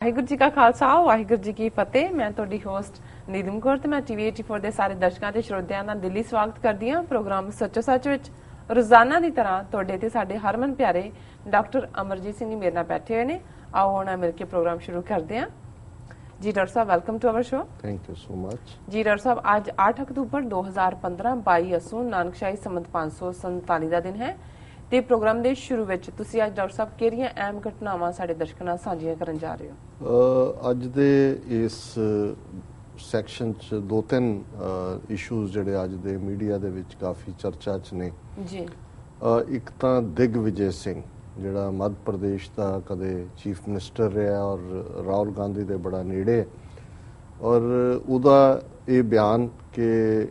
ਵਾਹਿਗੁਰੂ ਜੀ ਕਾ ਖਾਲਸਾ ਵਾਹਿਗੁਰੂ ਜੀ ਕੀ ਫਤਿਹ। ਮੈਂ ਤੁਹਾਡੀ ਹੋਸਟ ਨੀਲਮ ਕੌਰ ਤੇ ਮੈਂ ਟੀਵੀ 84 ਦੇ ਸਾਰੇ ਦਰਸ਼ਕਾਂ ਤੇ ਸਰੋਤਿਆਂ ਦਾ ਦਿਲੀ ਸਵਾਗਤ ਕਰਦੀ ਹਾਂ ਪ੍ਰੋਗਰਾਮ ਸੱਚੋ ਸੱਚ ਵਿੱਚ। ਰੋਜ਼ਾਨਾ ਦੀ ਤਰ੍ਹਾਂ ਤੁਹਾਡੇ ਤੇ ਸਾਡੇ ਹਰਮਨ ਪਿਆਰੇ ਡਾਕਟਰ ਅਮਰਜੀਤ ਸਿੰਘ ਜੀ ਮੇਰੇ ਨਾਲ ਬੈਠੇ ਹੋਏ ਨੇ। ਆਓ ਹੁਣ ਮਿਲ ਕੇ ਪ੍ਰੋਗਰਾਮ ਸ਼ੁਰੂ ਕਰਦੇ ਹਾਂ। ਜੀ ਡਾਕਟਰ ਸਾਹਿਬ, welcome to our show. Thank you so much. ਜੀ ਡਾਕਟਰ ਸਾਹਿਬ, ਅੱਜ 8 ਅਕਤੂਬਰ 2015 22 ਅਸੂ ਨਾਨਕਸ਼ਾਹੀ ਸੰਮਤ 547 ਦਾ ਦਿਨ ਹੈ ਤੇ ਪ੍ਰੋਗਰਾਮ ਦੇ ਸ਼ੁਰੂ ਵਿੱਚ ਤੁਸੀਂ ਅੱਜ ਡਾਕਟਰ ਸਾਹਿਬ ਕਿਹੜੀਆਂ ਅਹਿਮ ਘਟਨਾਵਾਂ ਸਾਡੇ ਦਰਸ਼ਕਾਂ ਨਾਲ ਸਾਂਝੀਆਂ ਕਰਨ ਜਾ ਰਹੇ ਹੋ? ਅੱਜ ਦੇ ਇਸ ਸੈਕਸ਼ਨ 'ਚ ਦੋ ਤਿੰਨ ਇਸ਼ੂਜ਼ ਜਿਹੜੇ ਅੱਜ ਦੇ ਮੀਡੀਆ ਦੇ ਵਿੱਚ ਕਾਫੀ ਚਰਚਾ 'ਚ ਨੇ ਜੀ। ਇੱਕ ਤਾਂ ਦਿਗਵਿਜੇ ਸਿੰਘ, ਜਿਹੜਾ ਮੱਧ ਪ੍ਰਦੇਸ਼ ਦਾ ਕਦੇ ਚੀਫ ਮਿਨਿਸਟਰ ਰਿਹਾ ਔਰ ਰਾਹੁਲ ਗਾਂਧੀ ਦੇ ਬੜਾ ਨੇੜੇ, ਔਰ ਉਹਦਾ ਇਹ ਬਿਆਨ ਕਿ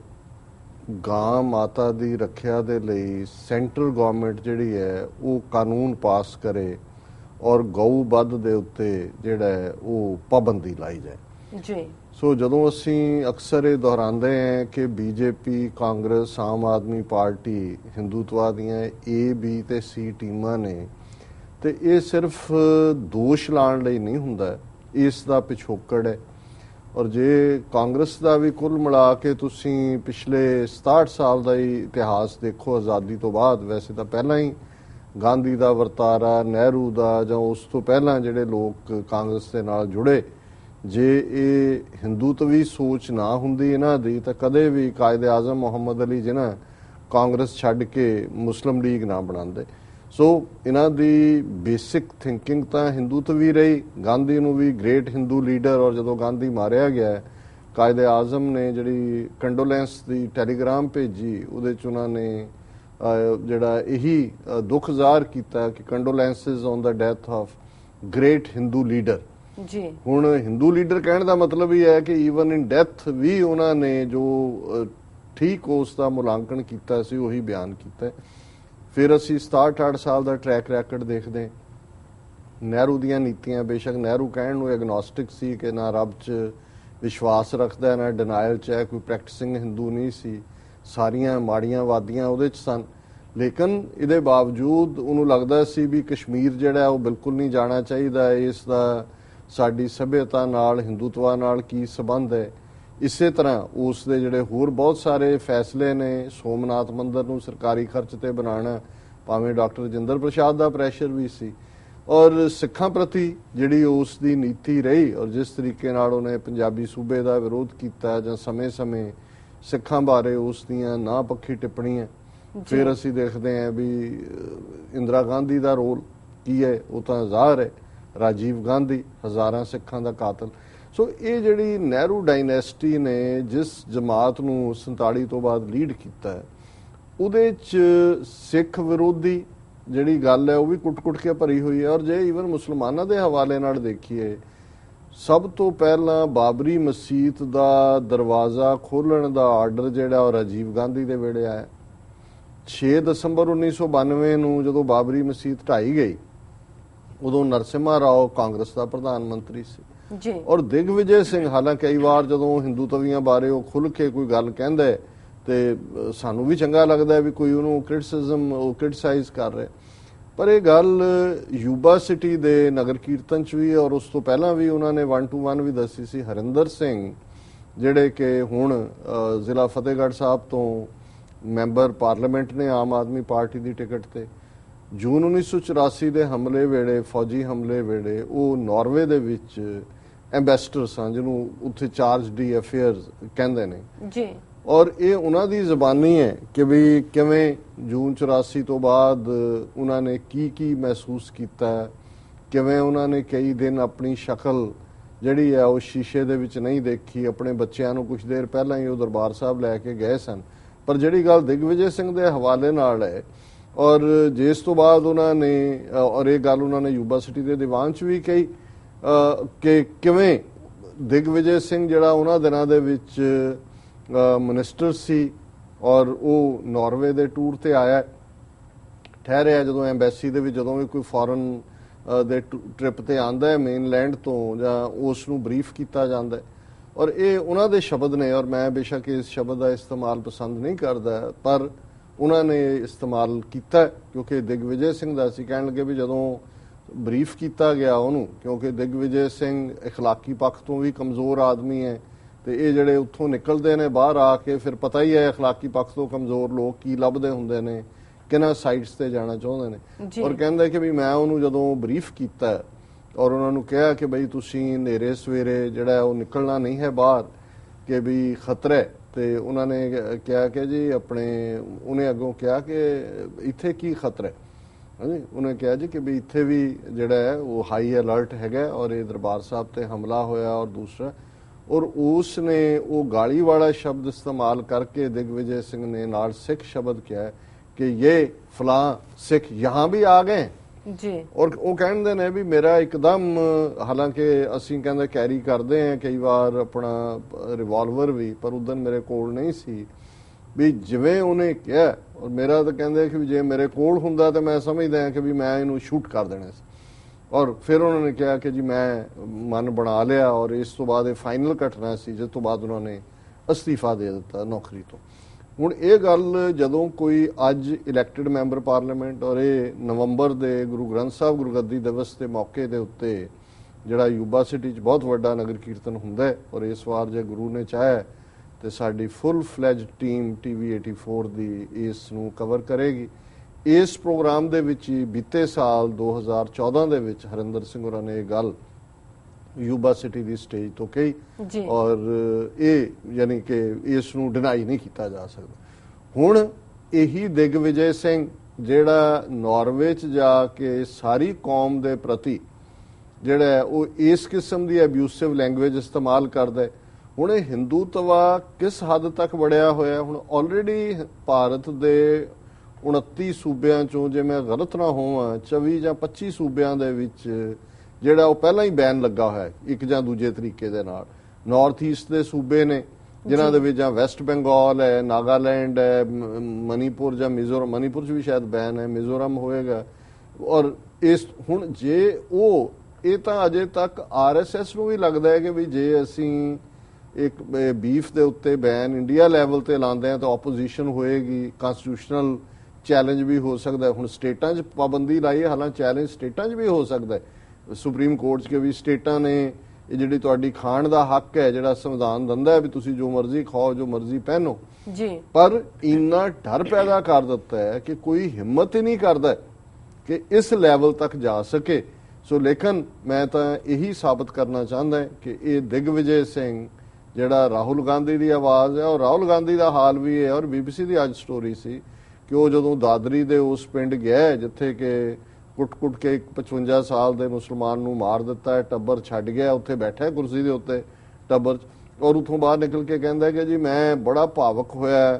ਗਾਂ ਮਾਤਾ ਦੀ ਰੱਖਿਆ ਦੇ ਲਈ ਸੈਂਟਰਲ ਗਵਰਨਮੈਂਟ ਜਿਹੜੀ ਹੈ ਉਹ ਕਾਨੂੰਨ ਪਾਸ ਕਰੇ ਔਰ ਗਊ ਵੱਧ ਦੇ ਉੱਤੇ ਜਿਹੜਾ ਹੈ ਉਹ ਪਾਬੰਦੀ ਲਾਈ ਜਾਏ ਜੀ। ਸੋ ਜਦੋਂ ਅਸੀਂ ਅਕਸਰ ਇਹ ਦੁਹਰਾਉਂਦੇ ਹਾਂ ਕਿ ਬੀਜੇਪੀ, ਕਾਂਗਰਸ, ਆਮ ਆਦਮੀ ਪਾਰਟੀ ਹਿੰਦੂਤਵਾ ਦੀਆਂ A, B ਤੇ C ਟੀਮਾਂ ਨੇ, ਤੇ ਇਹ ਸਿਰਫ ਦੋਸ਼ ਲਾਉਣ ਲਈ ਨਹੀਂ ਹੁੰਦਾ, ਇਸ ਦਾ ਪਿਛੋਕੜ ਹੈ। ਔਰ ਜੇ ਕਾਂਗਰਸ ਦਾ ਵੀ ਕੁੱਲ ਮਿਲਾ ਕੇ ਤੁਸੀਂ ਪਿਛਲੇ 67 ਸਾਲ ਦਾ ਹੀ ਇਤਿਹਾਸ ਦੇਖੋ ਆਜ਼ਾਦੀ ਤੋਂ ਬਾਅਦ, ਵੈਸੇ ਤਾਂ ਪਹਿਲਾਂ ਹੀ ਗਾਂਧੀ ਦਾ ਵਰਤਾਰਾ, ਨਹਿਰੂ ਦਾ, ਜਾਂ ਉਸ ਤੋਂ ਪਹਿਲਾਂ ਜਿਹੜੇ ਲੋਕ ਕਾਂਗਰਸ ਦੇ ਨਾਲ ਜੁੜੇ, ਜੇ ਇਹ ਹਿੰਦੂਤਵੀ ਸੋਚ ਨਾ ਹੁੰਦੀ ਇਹਨਾਂ ਦੀ ਤਾਂ ਕਦੇ ਵੀ ਕਾਇਦੇ ਆਜ਼ਮ ਮੁਹੰਮਦ ਅਲੀ ਜਿਨ੍ਹਾਂ ਕਾਂਗਰਸ ਛੱਡ ਕੇ ਮੁਸਲਿਮ ਲੀਗ ਨਾ ਬਣਾਉਂਦੇ। ਸੋ ਇਹਨਾਂ ਦੀ ਬੇਸਿਕ ਥਿੰਕਿੰਗ ਤਾਂ ਹਿੰਦੂਤਵੀ ਰਹੀ। ਗਾਂਧੀ ਨੂੰ ਵੀ ਗ੍ਰੇਟ ਹਿੰਦੂ ਲੀਡਰ, ਔਰ ਜਦੋਂ ਗਾਂਧੀ ਮਾਰਿਆ ਗਿਆ ਕਾਇਦੇ ਆਜ਼ਮ ਨੇ ਜਿਹੜੀ ਕੰਡੋਲੈਂਸ ਦੀ ਟੈਲੀਗ੍ਰਾਮ ਭੇਜੀ, ਉਹਦੇ 'ਚ ਉਹਨਾਂ ਨੇ ਜਿਹੜਾ ਇਹੀ ਦੁੱਖ ਜ਼ਾਹਰ ਕੀਤਾ ਕਿ condolences on the death of great Hindu leader. ਜੀ। ਹੁਣ ਹਿੰਦੂ ਲੀਡਰ ਕਹਿਣ ਦਾ ਮਤਲਬ ਇਹ ਹੈ ਕਿ ਈਵਨ ਇਨ ਡੈਥ ਵੀ ਉਹਨਾਂ ਨੇ ਜੋ ਠੀਕ ਉਸ ਦਾ ਮੁਲਾਂਕਣ ਕੀਤਾ ਸੀ ਉਹੀ ਬਿਆਨ ਕੀਤਾ। ਫਿਰ ਅਸੀਂ 67-68 ਸਾਲ ਦਾ ਟਰੈਕ ਰੈਕਡ ਦੇਖਦੇ। ਨਹਿਰੂ ਦੀਆਂ ਨੀਤੀਆਂ, ਬੇਸ਼ੱਕ ਨਹਿਰੂ ਕਹਿਣ ਨੂੰ ਐਗਨੋਸਟਿਕ ਸੀ ਕਿ ਨਾ ਰੱਬ 'ਚ ਵਿਸ਼ਵਾਸ ਰੱਖਦਾ, ਨਾ ਡਿਨਾਇਲ 'ਚ ਹੈ, ਕੋਈ ਪ੍ਰੈਕਟਿਸਿੰਗ ਹਿੰਦੂ ਨਹੀਂ ਸੀ, ਸਾਰੀਆਂ ਮਾੜੀਆਂ ਵਾਦੀਆਂ ਉਹਦੇ 'ਚ ਸਨ, ਲੇਕਿਨ ਇਹਦੇ ਬਾਵਜੂਦ ਉਹਨੂੰ ਲੱਗਦਾ ਸੀ ਵੀ ਕਸ਼ਮੀਰ ਜਿਹੜਾ ਉਹ ਬਿਲਕੁਲ ਨਹੀਂ ਜਾਣਾ ਚਾਹੀਦਾ, ਇਸ ਦਾ ਸਾਡੀ ਸੱਭਿਅਤਾ ਨਾਲ, ਹਿੰਦੂਤਵਾ ਨਾਲ ਕੀ ਸੰਬੰਧ ਹੈ। ਇਸੇ ਤਰ੍ਹਾਂ ਉਸ ਦੇ ਜਿਹੜੇ ਹੋਰ ਬਹੁਤ ਸਾਰੇ ਫੈਸਲੇ ਨੇ, ਸੋਮਨਾਥ ਮੰਦਿਰ ਨੂੰ ਸਰਕਾਰੀ ਖਰਚ ਤੇ ਬਣਾਉਣਾ, ਭਾਵੇਂ ਡਾਕਟਰ ਰਜਿੰਦਰ ਪ੍ਰਸਾਦ ਦਾ ਪ੍ਰੈਸ਼ਰ ਵੀ ਸੀ, ਔਰ ਸਿੱਖਾਂ ਪ੍ਰਤੀ ਜਿਹੜੀ ਉਸ ਦੀ ਨੀਤੀ ਰਹੀ, ਔਰ ਜਿਸ ਤਰੀਕੇ ਨਾਲ ਉਹਨੇ ਪੰਜਾਬੀ ਸੂਬੇ ਦਾ ਵਿਰੋਧ ਕੀਤਾ ਜਾਂ ਸਮੇਂ-ਸਮੇਂ ਸਿੱਖਾਂ ਬਾਰੇ ਉਸ ਦੀਆਂ ਨਾ ਪੱਖੀ ਟਿੱਪਣੀਆਂ। ਫਿਰ ਅਸੀਂ ਦੇਖਦੇ ਹਾਂ ਵੀ ਇੰਦਰਾ ਗਾਂਧੀ ਦਾ ਰੋਲ ਕੀ ਹੈ, ਉਹ ਤਾਂ ਜ਼ਾਹਰ ਹੈ, ਰਾਜੀਵ ਗਾਂਧੀ ਹਜ਼ਾਰਾਂ ਸਿੱਖਾਂ ਦਾ ਕਾਤਲ। ਸੋ ਇਹ ਜਿਹੜੀ ਨਹਿਰੂ ਡਾਇਨੈਸਟੀ ਨੇ ਜਿਸ ਜਮਾਤ ਨੂੰ 47 ਤੋਂ ਬਾਅਦ ਲੀਡ ਕੀਤਾ ਹੈ, ਉਹਦੇ 'ਚ ਸਿੱਖ ਵਿਰੋਧੀ ਜਿਹੜੀ ਗੱਲ ਹੈ ਉਹ ਵੀ ਕੁੱਟ-ਕੁੱਟ ਕੇ ਭਰੀ ਹੋਈ ਹੈ। ਔਰ ਜੇ ਈਵਨ ਮੁਸਲਮਾਨਾਂ ਦੇ ਹਵਾਲੇ ਨਾਲ ਦੇਖੀਏ, ਸਭ ਤੋਂ ਪਹਿਲਾਂ ਬਾਬਰੀ ਮਸਜਿਦ ਦਾ ਦਰਵਾਜ਼ਾ ਖੋਲ੍ਹਣ ਦਾ ਆਰਡਰ ਜਿਹੜਾ ਉਹ ਰਾਜੀਵ ਗਾਂਧੀ ਦੇ ਵੇਲੇ ਆਇਆ। 6 ਦਸੰਬਰ 1992 ਨੂੰ ਜਦੋਂ ਬਾਬਰੀ ਮਸਜਿਦ ਢਾਈ ਗਈ, ਉਦੋਂ ਨਰਸਿਮਹਾ ਰਾਓ ਕਾਂਗਰਸ ਦਾ ਪ੍ਰਧਾਨ ਮੰਤਰੀ ਸੀ ਜੀ। ਔਰ ਦਿਗਵਿਜੇ ਸਿੰਘ, ਹਾਲਾਂਕਿ ਕਈ ਵਾਰ ਜਦੋਂ ਹਿੰਦੂਤਵੀਆਂ ਬਾਰੇ ਉਹ ਖੁੱਲ੍ਹ ਕੇ ਕੋਈ ਗੱਲ ਕਹਿੰਦਾ ਤੇ ਸਾਨੂੰ ਵੀ ਚੰਗਾ ਲੱਗਦਾ ਵੀ ਕੋਈ ਉਹਨੂੰ ਕ੍ਰਿਟਿਸਾਈਜ਼ ਕਰ ਰਿਹਾ, ਪਰ ਇਹ ਗੱਲ ਯੂਬਾ ਸਿਟੀ ਦੇ ਨਗਰ ਕੀਰਤਨ 'ਚ ਵੀ ਔਰ ਉਸ ਤੋਂ ਪਹਿਲਾਂ ਵੀ ਉਹਨਾਂ ਨੇ 1 to 1 ਵੀ ਦੱਸੀ ਸੀ। ਹਰਿੰਦਰ ਸਿੰਘ ਜਿਹੜੇ ਕਿ ਹੁਣ ਜ਼ਿਲ੍ਹਾ ਫਤਿਹਗੜ੍ਹ ਸਾਹਿਬ ਤੋਂ ਮੈਂਬਰ ਪਾਰਲੀਮੈਂਟ ਨੇ ਆਮ ਆਦਮੀ ਪਾਰਟੀ ਦੀ ਟਿਕਟ ਤੇ, ਜੂਨ 1984 ਦੇ ਹਮਲੇ ਵੇਲੇ, ਫੌਜੀ ਹਮਲੇ ਵੇਲੇ ਉਹ ਨਾਰਵੇ ਦੇ ਵਿੱਚ ਐਂਬੈਸਡਰ ਸਨ, ਜਿਹਨੂੰ ਉੱਥੇ ਚਾਰਜ ਡੀ ਅਫੇਅਰਸ ਕਹਿੰਦੇ ਨੇ ਜੀ। ਔਰ ਇਹ ਉਹਨਾਂ ਦੀ ਜ਼ਬਾਨੀ ਹੈ ਕਿ ਵੀ ਕਿਵੇਂ ਜੂਨ 84 ਤੋਂ ਬਾਅਦ ਉਹਨਾਂ ਨੇ ਕੀ ਮਹਿਸੂਸ ਕੀਤਾ, ਕਿਵੇਂ ਉਹਨਾਂ ਨੇ ਕਈ ਦਿਨ ਆਪਣੀ ਸ਼ਕਲ ਜਿਹੜੀ ਹੈ ਉਹ ਸ਼ੀਸ਼ੇ ਦੇ ਵਿੱਚ ਨਹੀਂ ਦੇਖੀ। ਆਪਣੇ ਬੱਚਿਆਂ ਨੂੰ ਕੁਝ ਦੇਰ ਪਹਿਲਾਂ ਹੀ ਉਹ ਦਰਬਾਰ ਸਾਹਿਬ ਲੈ ਕੇ ਗਏ ਸਨ। ਪਰ ਜਿਹੜੀ ਗੱਲ ਦਿਗਵਿਜੇ ਸਿੰਘ ਦੇ ਹਵਾਲੇ ਨਾਲ ਹੈ, ਔਰ ਜਿਸ ਤੋਂ ਬਾਅਦ ਉਹਨਾਂ ਨੇ, ਔਰ ਇਹ ਗੱਲ ਉਹਨਾਂ ਨੇ ਯੂਬਾ ਸਿਟੀ ਦੇ ਦੀਵਾਨ 'ਚ ਵੀ ਕਹੀ ਕਿ ਕਿਵੇਂ ਦਿਗਵਿਜੇ ਸਿੰਘ ਜਿਹੜਾ ਉਹਨਾਂ ਦਿਨਾਂ ਦੇ ਵਿੱਚ ਮਿਨਿਸਟਰ ਸੀ ਔਰ ਉਹ ਨਾਰਵੇ ਦੇ ਟੂਰ ਤੇ ਆਇਆ, ਠਹਿਰਿਆ ਜਦੋਂ ਐਮਬੈਸੀ ਦੇ ਵਿੱਚ, ਜਦੋਂ ਵੀ ਕੋਈ ਫੋਰਨ ਦੇ ਟ੍ਰਿਪ ਤੇ ਆਉਂਦਾ ਹੈ ਮੇਨਲੈਂਡ ਤੋਂ, ਜਾਂ ਉਸ ਨੂੰ ਬਰੀਫ ਕੀਤਾ ਜਾਂਦਾ। ਔਰ ਇਹ ਉਹਨਾਂ ਦੇ ਸ਼ਬਦ ਨੇ, ਔਰ ਮੈਂ ਬੇਸ਼ੱਕ ਇਸ ਸ਼ਬਦ ਦਾ ਇਸਤੇਮਾਲ ਪਸੰਦ ਨਹੀਂ ਕਰਦਾ, ਪਰ ਉਹਨਾਂ ਨੇ ਇਸਤੇਮਾਲ ਕੀਤਾ ਕਿਉਂਕਿ ਦਿਗਵਿਜੇ ਸਿੰਘ ਦਾ ਸੀ। ਕਹਿਣ ਲੱਗੇ ਵੀ ਜਦੋਂ ਬਰੀਫ ਕੀਤਾ ਗਿਆ ਉਹਨੂੰ, ਕਿਉਂਕਿ ਦਿਗਵਿਜੇ ਸਿੰਘ اخلاقی ਪੱਖ ਤੋਂ ਵੀ ਕਮਜ਼ੋਰ ਆਦਮੀ ਹੈ ਤੇ ਇਹ ਜਿਹੜੇ ਉੱਥੋਂ ਨਿਕਲਦੇ ਨੇ ਬਾਹਰ ਆ ਕੇ ਫਿਰ ਪਤਾ ਹੀ ਹੈ اخلاقی ਪੱਖ ਤੋਂ ਕਮਜ਼ੋਰ ਲੋਕ ਕੀ ਲੱਭਦੇ ਹੁੰਦੇ ਨੇ, ਕਿਹਨਾਂ ਸਾਈਟਸ ਤੇ ਜਾਣਾ ਚਾਹੁੰਦੇ ਨੇ। ਔਰ ਕਹਿੰਦਾ ਕਿ ਵੀ ਮੈਂ ਉਹਨੂੰ ਜਦੋਂ ਬਰੀਫ ਕੀਤਾ ਔਰ ਉਹਨਾਂ ਨੂੰ ਕਿਹਾ ਕਿ ਬਈ ਤੁਸੀਂ ਹਨੇਰੇ ਸਵੇਰੇ ਜਿਹੜਾ ਉਹ ਨਿਕਲਣਾ ਨਹੀਂ ਹੈ ਬਾਹਰ, ਕਿ ਵੀ ਖਤਰਾ ਹੈ, ਤੇ ਉਹਨਾਂ ਨੇ ਕਿਹਾ ਕਿ ਜੀ ਆਪਣੇ ਉਹਨੇ ਅੱਗੋਂ ਕਿਹਾ ਕਿ ਇੱਥੇ ਕੀ ਖਤਰਾ ਹੈ, ਹਾਂਜੀ ਉਹਨੇ ਕਿਹਾ ਜੀ ਕਿ ਵੀ ਇੱਥੇ ਵੀ ਜਿਹੜਾ ਹੈ ਉਹ ਹਾਈ ਅਲਰਟ ਹੈਗਾ ਔਰ ਇਹ ਦਰਬਾਰ ਸਾਹਿਬ ਤੇ ਹਮਲਾ ਹੋਇਆ ਔਰ ਦੂਸਰਾ, ਔਰ ਉਸ ਨੇ ਉਹ ਗਾਲੀ ਵਾਲਾ ਸ਼ਬਦ ਇਸਤੇਮਾਲ ਕਰਕੇ ਦਿਗਵਿਜੇ ਸਿੰਘ ਨੇ ਨਾਲ ਸਿੱਖ ਸ਼ਬਦ ਕਿਹਾ ਕਿ ਇਹ ਫਲਾਂ ਸਿੱਖ ਯਹਾਂ ਵੀ ਆ ਗਏ ਜੀ। ਔਰ ਉਹ ਕਹਿੰਦੇ ਨੇ ਵੀ ਮੇਰਾ ਇੱਕਦਮ, ਹਾਲਾਂਕਿ ਅਸੀਂ ਕਹਿੰਦੇ ਕੈਰੀ ਕਰਦੇ ਆ ਕਈ ਵਾਰ ਆਪਣਾ ਰਿਵਾਲਵਰ ਵੀ, ਪਰ ਉਦੋਂ ਮੇਰੇ ਕੋਲ ਨਹੀਂ ਸੀ, ਵੀ ਜਿਵੇਂ ਉਹਨੇ ਕਿਹਾ ਔਰ ਮੇਰਾ ਤਾਂ ਕਹਿੰਦੇ ਕਿ ਜੇ ਮੇਰੇ ਕੋਲ ਹੁੰਦਾ ਤਾਂ ਮੈਂ ਸਮਝਦਾ ਹਾਂ ਕਿ ਵੀ ਮੈਂ ਇਹਨੂੰ ਸ਼ੂਟ ਕਰ ਦੇਣਾ ਸੀ। ਔਰ ਫਿਰ ਉਹਨਾਂ ਨੇ ਕਿਹਾ ਕਿ ਜੀ ਮੈਂ ਮਨ ਬਣਾ ਲਿਆ ਔਰ ਇਸ ਤੋਂ ਬਾਅਦ ਇਹ ਫਾਈਨਲ ਘਟਨਾ ਸੀ ਜਿਸ ਤੋਂ ਬਾਅਦ ਉਹਨਾਂ ਨੇ ਅਸਤੀਫਾ ਦੇ ਦਿੱਤਾ ਨੌਕਰੀ ਤੋਂ। ਹੁਣ ਇਹ ਗੱਲ ਜਦੋਂ ਕੋਈ ਅੱਜ ਇਲੈਕਟਿਡ ਮੈਂਬਰ ਪਾਰਲੀਮੈਂਟ ਔਰ ਇਹ ਨਵੰਬਰ ਦੇ ਗੁਰੂ ਗ੍ਰੰਥ ਸਾਹਿਬ ਗੁਰਗੱਦੀ ਦਿਵਸ ਦੇ ਮੌਕੇ ਦੇ ਉੱਤੇ ਜਿਹੜਾ ਯੂਬਾ ਸਿਟੀ 'ਚ ਬਹੁਤ ਵੱਡਾ ਨਗਰ ਕੀਰਤਨ ਹੁੰਦਾ ਹੈ ਔਰ ਇਸ ਵਾਰ ਜੇ ਗੁਰੂ ਨੇ ਚਾਹਿਆ ਤੇ ਸਾਡੀ ਫੁੱਲ ਫਲੈਜ ਟੀਮ TV 84 ਦੀ ਇਸ ਨੂੰ ਕਵਰ ਕਰੇਗੀ। ਇਸ ਪ੍ਰੋਗਰਾਮ ਦੇ ਵਿੱਚ ਹੀ ਬੀਤੇ ਸਾਲ 2014 ਦੇ ਵਿੱਚ ਹਰਿੰਦਰ ਸਿੰਘ ਹੋਰਾਂ ਨੇ ਇਹ ਗੱਲ ਯੂਬਾ ਸਿਟੀ ਦੀ ਸਟੇਜ ਤੋਂ ਕਹੀ ਔਰ ਇਹ ਯਾਨੀ ਕਿ ਇਸ ਨੂੰ ਡਿਨਾਈ ਨਹੀਂ ਕੀਤਾ ਜਾ ਸਕਦਾ। ਹੁਣ ਇਹੀ ਦਿਗਵਿਜੇ ਸਿੰਘ ਜਿਹੜਾ ਨਾਰਵੇ 'ਚ ਜਾ ਕੇ ਸਾਰੀ ਕੌਮ ਦੇ ਪ੍ਰਤੀ ਜਿਹੜਾ ਉਹ ਇਸ ਕਿਸਮ ਦੀ ਅਬਿਊਸਿਵ ਲੈਂਗੁਏਜ ਇਸਤੇਮਾਲ ਕਰਦਾ ਹੈ। ਹੁਣ ਇਹ ਹਿੰਦੂਤਵਾ ਕਿਸ ਹੱਦ ਤੱਕ ਵੜਿਆ ਹੋਇਆ, ਹੁਣ ਆਲਰੇਡੀ ਭਾਰਤ ਦੇ 29 ਸੂਬਿਆਂ ਚੋਂ ਜੇ ਮੈਂ ਗਲਤ ਨਾ ਹੋਵਾਂ 24 ਜਾਂ 25 ਸੂਬਿਆਂ ਦੇ ਵਿੱਚ ਜਿਹੜਾ ਉਹ ਪਹਿਲਾਂ ਹੀ ਬੈਨ ਲੱਗਾ ਹੋਇਆ ਇੱਕ ਜਾਂ ਦੂਜੇ ਤਰੀਕੇ ਦੇ ਨਾਲ। ਨਾਰਥ ਈਸਟ ਦੇ ਸੂਬੇ ਨੇ ਜਿਨ੍ਹਾਂ ਦੇ ਵਿੱਚ ਜਾਂ ਵੈਸਟ ਬੰਗਾਲ ਹੈ, ਨਾਗਾਲੈਂਡ ਹੈ, ਮਨੀਪੁਰ ਜਾਂ ਮਿਜ਼ੋਰਮ, ਮਨੀਪੁਰ 'ਚ ਵੀ ਸ਼ਾਇਦ ਬੈਨ ਹੈ, ਮਿਜ਼ੋਰਮ ਹੋਏਗਾ। ਔਰ ਇਸ ਹੁਣ ਜੇ ਉਹ ਇਹ ਤਾਂ ਅਜੇ ਤੱਕ RSS ਨੂੰ ਵੀ ਲੱਗਦਾ ਹੈ ਕਿ ਵੀ ਜੇ ਅਸੀਂ ਇੱਕ ਬੀਫ ਦੇ ਉੱਤੇ ਬੈਨ ਇੰਡੀਆ ਲੈਵਲ ਤੇ ਲਾਉਂਦੇ ਆ ਤਾਂ ਆਪੋਜੀਸ਼ਨ ਹੋਏਗੀ, ਕਨਸਟੀਟਿਊਸ਼ਨਲ ਚੈਲੰਜ ਵੀ ਹੋ ਸਕਦਾ। ਹੁਣ ਸਟੇਟਾਂ 'ਚ ਪਾਬੰਦੀ ਲਾਈ ਹੈ, ਹਾਲਾਂਕਿ ਚੈਲੰਜ ਸਟੇਟਾਂ 'ਚ ਵੀ ਹੋ ਸਕਦਾ ਹੈ ਸੁਪਰੀਮ ਕੋਰਟ 'ਚ ਕਿ ਵੀ ਸਟੇਟਾਂ ਨੇ ਇਹ ਜਿਹੜੀ ਤੁਹਾਡੀ ਖਾਣ ਦਾ ਹੱਕ ਹੈ ਜਿਹੜਾ ਸੰਵਿਧਾਨ ਦਿੰਦਾ ਹੈ ਵੀ ਤੁਸੀਂ ਜੋ ਮਰਜ਼ੀ ਖਾਓ ਜੋ ਮਰਜ਼ੀ ਪਹਿਨੋ ਜੀ, ਪਰ ਇੰਨਾ ਡਰ ਪੈਦਾ ਕਰ ਦਿੱਤਾ ਹੈ ਕਿ ਕੋਈ ਹਿੰਮਤ ਹੀ ਨਹੀਂ ਕਰਦਾ ਕਿ ਇਸ ਲੈਵਲ ਤੱਕ ਜਾ ਸਕੇ। ਸੋ ਲੇਕਿਨ ਮੈਂ ਤਾਂ ਇਹੀ ਸਾਬਤ ਕਰਨਾ ਚਾਹੁੰਦਾ ਕਿ ਇਹ ਦਿਗਵਿਜੇ ਸਿੰਘ ਜਿਹੜਾ ਰਾਹੁਲ ਗਾਂਧੀ ਦੀ ਆਵਾਜ਼ ਹੈ ਔਰ ਰਾਹੁਲ ਗਾਂਧੀ ਦਾ ਹਾਲ ਵੀ ਹੈ। ਔਰ BBC ਦੀ ਅੱਜ ਸਟੋਰੀ ਸੀ ਕਿ ਉਹ ਜਦੋਂ ਦਾਦਰੀ ਦੇ ਉਸ ਪਿੰਡ ਗਿਆ ਜਿੱਥੇ ਕਿ ਕੁੱਟ-ਕੁੱਟ ਕੇ ਇੱਕ 55 ਸਾਲ ਦੇ ਮੁਸਲਮਾਨ ਨੂੰ ਮਾਰ ਦਿੱਤਾ ਹੈ, ਟੱਬਰ ਛੱਡ ਗਿਆ, ਉੱਥੇ ਬੈਠਾ ਕੁਰਸੀ ਦੇ ਉੱਤੇ ਟੱਬਰ ਔਰ ਉੱਥੋਂ ਬਾਹਰ ਨਿਕਲ ਕੇ ਕਹਿੰਦਾ ਕਿ ਜੀ ਮੈਂ ਬੜਾ ਭਾਵਕ ਹੋਇਆ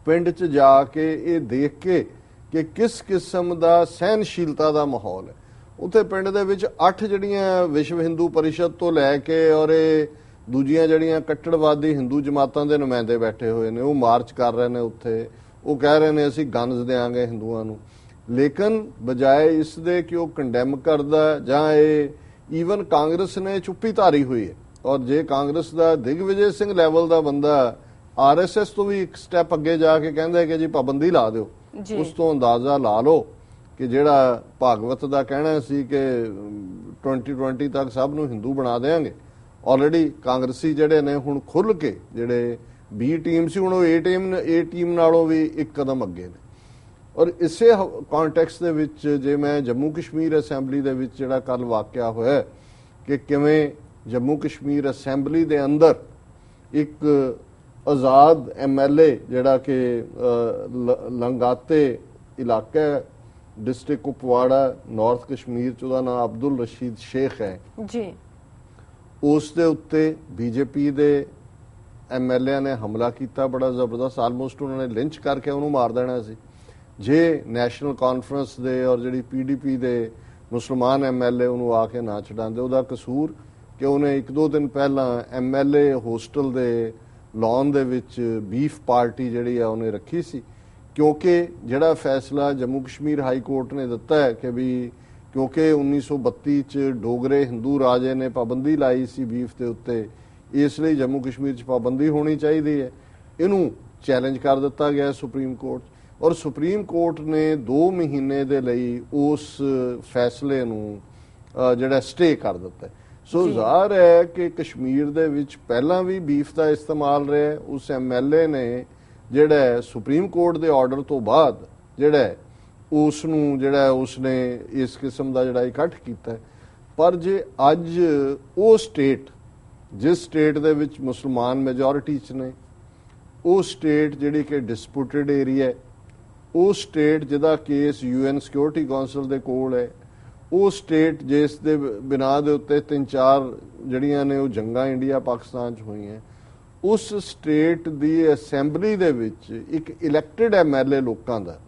ਪਿੰਡ 'ਚ ਜਾ ਕੇ ਇਹ ਦੇਖ ਕੇ ਕਿ ਕਿਸ ਕਿਸਮ ਦਾ ਸਹਿਨਸ਼ੀਲਤਾ ਦਾ ਮਾਹੌਲ ਹੈ। ਉੱਥੇ ਪਿੰਡ ਦੇ ਵਿੱਚ 8 ਜਿਹੜੀਆਂ ਵਿਸ਼ਵ ਹਿੰਦੂ ਪਰਿਸ਼ਦ ਤੋਂ ਲੈ ਕੇ ਔਰ ਇਹ ਦੂਜੀਆਂ ਜਿਹੜੀਆਂ ਕੱਟੜਵਾਦੀ ਹਿੰਦੂ ਜਮਾਤਾਂ ਦੇ ਨੁਮਾਇੰਦੇ ਬੈਠੇ ਹੋਏ ਨੇ, ਉਹ ਮਾਰਚ ਕਰ ਰਹੇ ਨੇ ਉੱਥੇ, ਉਹ ਕਹਿ ਰਹੇ ਨੇ ਅਸੀਂ ਗਨਜ਼ ਦੇਾਂਗੇ ਹਿੰਦੂਆਂ ਨੂੰ। ਲੇਕਿਨ ਬਜਾਏ ਇਸ ਦੇ ਕਿ ਉਹ ਕੰਡੈਮ ਕਰਦਾ ਜਾਂ ਇਹ ਈਵਨ ਕਾਂਗਰਸ ਨੇ ਚੁੱਪੀ ਧਾਰੀ ਹੋਈ ਹੈ। ਔਰ ਜੇ ਕਾਂਗਰਸ ਦਾ ਦਿਗਵਿਜੇ ਸਿੰਘ ਲੈਵਲ ਦਾ ਬੰਦਾ RSS ਤੋਂ ਵੀ ਇੱਕ ਸਟੈਪ ਅੱਗੇ ਜਾ ਕੇ ਕਹਿੰਦਾ ਕਿ ਜੀ ਪਾਬੰਦੀ ਲਾ ਦਿਓ, ਉਸ ਤੋਂ ਅੰਦਾਜ਼ਾ ਲਾ ਲਓ ਕਿ ਜਿਹੜਾ ਭਾਗਵਤ ਦਾ ਕਹਿਣਾ ਸੀ ਕਿ 2020 ਤੱਕ ਸਭ ਨੂੰ ਹਿੰਦੂ ਬਣਾ ਦੇਾਂਗੇ, ਆਲਰੇਡੀ ਕਾਂਗਰਸੀ ਜਿਹੜੇ ਨੇ ਹੁਣ ਖੁੱਲ ਕੇ ਜਿਹੜੇ B ਟੀਮ ਸੀ ਹੁਣ ਉਹ A ਟੀਮ ਨਾਲੋਂ ਵੀ ਇੱਕ ਕਦਮ ਅੱਗੇ ਨੇ। ਔਰ ਇਸੇ ਕੰਟੈਕਸਟ ਦੇ ਵਿੱਚ ਜੇ ਮੈਂ ਜੰਮੂ ਕਸ਼ਮੀਰ ਅਸੈਂਬਲੀ ਦੇ ਵਿੱਚ ਜਿਹੜਾ ਕੱਲ ਵਾਕਿਆ ਹੋਇਆ ਕਿ ਕਿਵੇਂ ਜੰਮੂ ਕਸ਼ਮੀਰ ਅਸੈਂਬਲੀ ਦੇ ਅੰਦਰ ਇੱਕ ਆਜ਼ਾਦ MLA ਜਿਹੜਾ ਕਿ ਲੰਗਾਤੇ ਇਲਾਕਾ ਡਿਸਟ੍ਰਿਕਟ ਕੁਪਵਾੜਾ ਨਾਰਥ ਕਸ਼ਮੀਰ ਚ, ਉਹਦਾ ਨਾਮ ਅਬਦੁਲ ਰਸ਼ੀਦ ਸ਼ੇਖ ਹੈ ਜੀ, ਉਸ ਦੇ ਉੱਤੇ BJP ਦੇ MLA ਨੇ ਹਮਲਾ ਕੀਤਾ ਬੜਾ ਜ਼ਬਰਦਸਤ, ਆਲਮੋਸਟ ਉਹਨਾਂ ਨੇ ਲਿੰਚ ਕਰਕੇ ਉਹਨੂੰ ਮਾਰ ਦੇਣਾ ਸੀ। ਜੇ ਨੈਸ਼ਨਲ ਕਾਨਫਰੰਸ ਦੇ ਔਰ ਜਿਹੜੀ PDP ਦੇ ਮੁਸਲਮਾਨ MLA ਉਹਨੂੰ ਆ ਕੇ ਨਾ ਛਡਾਉਂਦੇ, ਉਹਦਾ ਕਸੂਰ ਕਿ ਉਹਨੇ 1-2 ਦਿਨ ਪਹਿਲਾਂ MLA ਹੋਸਟਲ ਦੇ ਲੌਨ ਦੇ ਵਿੱਚ ਬੀਫ ਪਾਰਟੀ ਜਿਹੜੀ ਆ ਉਹਨੇ ਰੱਖੀ ਸੀ, ਕਿਉਂਕਿ ਜਿਹੜਾ ਫੈਸਲਾ ਜੰਮੂ ਕਸ਼ਮੀਰ ਹਾਈ ਕੋਰਟ ਨੇ ਦਿੱਤਾ ਹੈ ਕਿ ਵੀ ਕਿਉਂਕਿ 1932 ਚ ਡੋਗਰੇ ਹਿੰਦੂ ਰਾਜੇ ਨੇ ਪਾਬੰਦੀ ਲਾਈ ਸੀ ਬੀਫ ਦੇ ਉੱਤੇ, ਇਸ ਲਈ ਜੰਮੂ ਕਸ਼ਮੀਰ ਚ ਪਾਬੰਦੀ ਹੋਣੀ ਚਾਹੀਦੀ ਹੈ, ਇਹਨੂੰ ਚੈਲੰਜ ਕਰ ਦਿੱਤਾ ਗਿਆ ਸੁਪਰੀਮ ਕੋਰਟ। ਔਰ ਸੁਪਰੀਮ ਕੋਰਟ ਨੇ 2 ਮਹੀਨੇ ਦੇ ਲਈ ਉਸ ਫੈਸਲੇ ਨੂੰ ਜਿਹੜਾ ਸਟੇ ਕਰ ਦਿੱਤਾ। ਸੋ ਜ਼ਾਹਰ ਹੈ ਕਿ ਕਸ਼ਮੀਰ ਦੇ ਵਿੱਚ ਪਹਿਲਾਂ ਵੀ ਬੀਫ ਦਾ ਇਸਤੇਮਾਲ ਰਿਹਾ। ਉਸ MLA ਨੇ ਜਿਹੜਾ ਸੁਪਰੀਮ ਕੋਰਟ ਦੇ ਆਰਡਰ ਤੋਂ ਬਾਅਦ ਜਿਹੜਾ ਉਸ ਨੂੰ ਜਿਹੜਾ ਉਸਨੇ ਇਸ ਕਿਸਮ ਦਾ ਜਿਹੜਾ ਇਕੱਠ ਕੀਤਾ। ਪਰ ਜੇ ਅੱਜ ਉਹ ਸਟੇਟ ਜਿਸ ਸਟੇਟ ਦੇ ਵਿੱਚ ਮੁਸਲਮਾਨ ਮੈਜੋਰਿਟੀ 'ਚ ਨੇ, ਉਹ ਸਟੇਟ ਜਿਹੜੀ ਕਿ ਡਿਸਪਿਊਟਡ ਏਰੀਆ, ਉਹ ਸਟੇਟ ਜਿਹਦਾ ਕੇਸ UN ਸਿਕਿਉਰਿਟੀ ਕੌਂਸਲ ਦੇ ਕੋਲ ਹੈ, ਉਹ ਸਟੇਟ ਜਿਸ ਦੇ ਬਿਨਾਂ ਦੇ ਉੱਤੇ 3-4 ਜਿਹੜੀਆਂ ਨੇ ਉਹ ਜੰਗਾਂ ਇੰਡੀਆ ਪਾਕਿਸਤਾਨ 'ਚ ਹੋਈਆਂ, ਉਸ ਸਟੇਟ ਦੀ ਅਸੈਂਬਲੀ ਦੇ ਵਿੱਚ ਇੱਕ ਇਲੈਕਟਡ MLA ਲੋਕਾਂ ਦਾ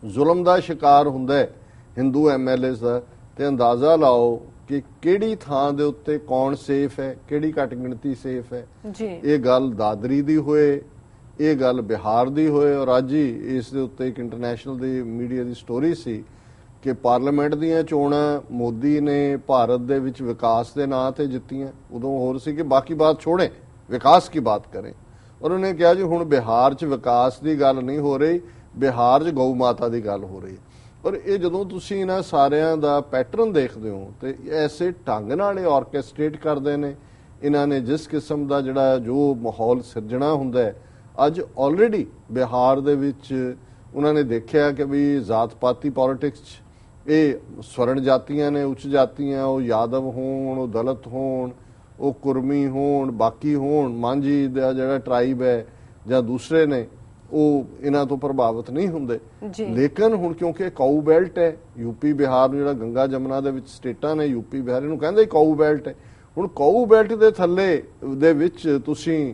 ਜ਼ੁਲਮ ਦਾ ਸ਼ਿਕਾਰ ਹੁੰਦਾ ਹੈ, ਹਿੰਦੂ MLAs ਦਾ, ਤੇ ਅੰਦਾਜ਼ਾ ਲਾਓ ਕਿ ਕਿਹੜੀ ਥਾਂ ਦੇ ਉੱਤੇ ਕੌਣ ਸੇਫ ਹੈ, ਕਿਹੜੀ ਘੱਟ ਗਿਣਤੀ ਸੇਫ ਹੈ। ਇਹ ਗੱਲ ਦਾਦਰੀ ਦੀ ਹੋਏ, ਇਹ ਗੱਲ ਬਿਹਾਰ ਦੀ ਹੋਏ, ਔਰ ਅੱਜ ਹੀ ਇਸ ਦੇ ਉੱਤੇ ਇੱਕ ਇੰਟਰਨੈਸ਼ਨਲ ਦੀ ਮੀਡੀਆ ਦੀ ਸਟੋਰੀ ਸੀ ਕਿ ਪਾਰਲੀਮੈਂਟ ਦੀਆਂ ਚੋਣਾਂ ਮੋਦੀ ਨੇ ਭਾਰਤ ਦੇ ਵਿੱਚ ਵਿਕਾਸ ਦੇ ਨਾਂ ਤੇ ਜਿੱਤੀਆਂ। ਉਦੋਂ ਹੋਰ ਸੀ ਕਿ ਬਾਕੀ ਬਾਤ ਛੋੜੇ, ਵਿਕਾਸ ਕੀ ਬਾਤ ਕरें। ਔਰ ਉਹਨੇ ਕਿਹਾ ਜੀ ਹੁਣ ਬਿਹਾਰ 'ਚ ਵਿਕਾਸ ਦੀ ਗੱਲ ਨਹੀਂ ਹੋ ਰਹੀ, ਬਿਹਾਰ 'ਚ ਗਊ ਮਾਤਾ ਦੀ ਗੱਲ ਹੋ ਰਹੀ। ਪਰ ਇਹ ਜਦੋਂ ਤੁਸੀਂ ਇਹਨਾਂ ਸਾਰਿਆਂ ਦਾ ਪੈਟਰਨ ਦੇਖਦੇ ਹੋ ਤੇ ਐਸੇ ਢੰਗ ਨਾਲ ਇਹ ਆਰਕੈਸਟ੍ਰੇਟ ਕਰਦੇ ਨੇ। ਇਹਨਾਂ ਨੇ ਜਿਸ ਕਿਸਮ ਦਾ ਜਿਹੜਾ ਜੋ ਮਾਹੌਲ ਸਿਰਜਣਾ ਹੁੰਦਾ ਹੈ, ਅੱਜ ਆਲਰੇਡੀ ਬਿਹਾਰ ਦੇ ਵਿੱਚ ਉਹਨਾਂ ਨੇ ਦੇਖਿਆ ਕਿ ਵੀ ਜ਼ਾਤ ਪਾਤੀ ਪੋਲਿਟਿਕਸ 'ਚ ਇਹ ਸਵਰਨ ਜਾਤੀਆਂ ਨੇ, ਉੱਚ ਜਾਤੀਆਂ, ਉਹ ਯਾਦਵ ਹੋਣ, ਉਹ ਦਲਿਤ ਹੋਣ, ਉਹ ਕੁਰਮੀ ਹੋਣ, ਬਾਕੀ ਹੋਣ, ਮਾਂਝੀ ਦਾ ਜਿਹੜਾ ਟ੍ਰਾਈਬ ਹੈ ਜਾਂ ਦੂਸਰੇ ਨੇ, ਉਹ ਇਹਨਾਂ ਤੋਂ ਪ੍ਰਭਾਵਿਤ ਨਹੀਂ ਹੁੰਦੇ। ਲੇਕਿਨ ਹੁਣ ਕਿਉਂਕਿ ਕਾਊ ਬੈਲਟ ਹੈ, ਯੂਪੀ ਬਿਹਾਰ ਨੂੰ ਜਿਹੜਾ ਗੰਗਾ ਜਮਨਾ ਦੇ ਵਿੱਚ ਸਟੇਟਾਂ ਨੇ, ਯੂਪੀ ਬਿਹਾਰ ਇਹਨੂੰ ਕਹਿੰਦੇ ਕਾਊ ਬੈਲਟ ਹੈ। ਹੁਣ ਕਾਊ ਬੈਲਟ ਦੇ ਥੱਲੇ ਦੇ ਵਿੱਚ ਤੁਸੀਂ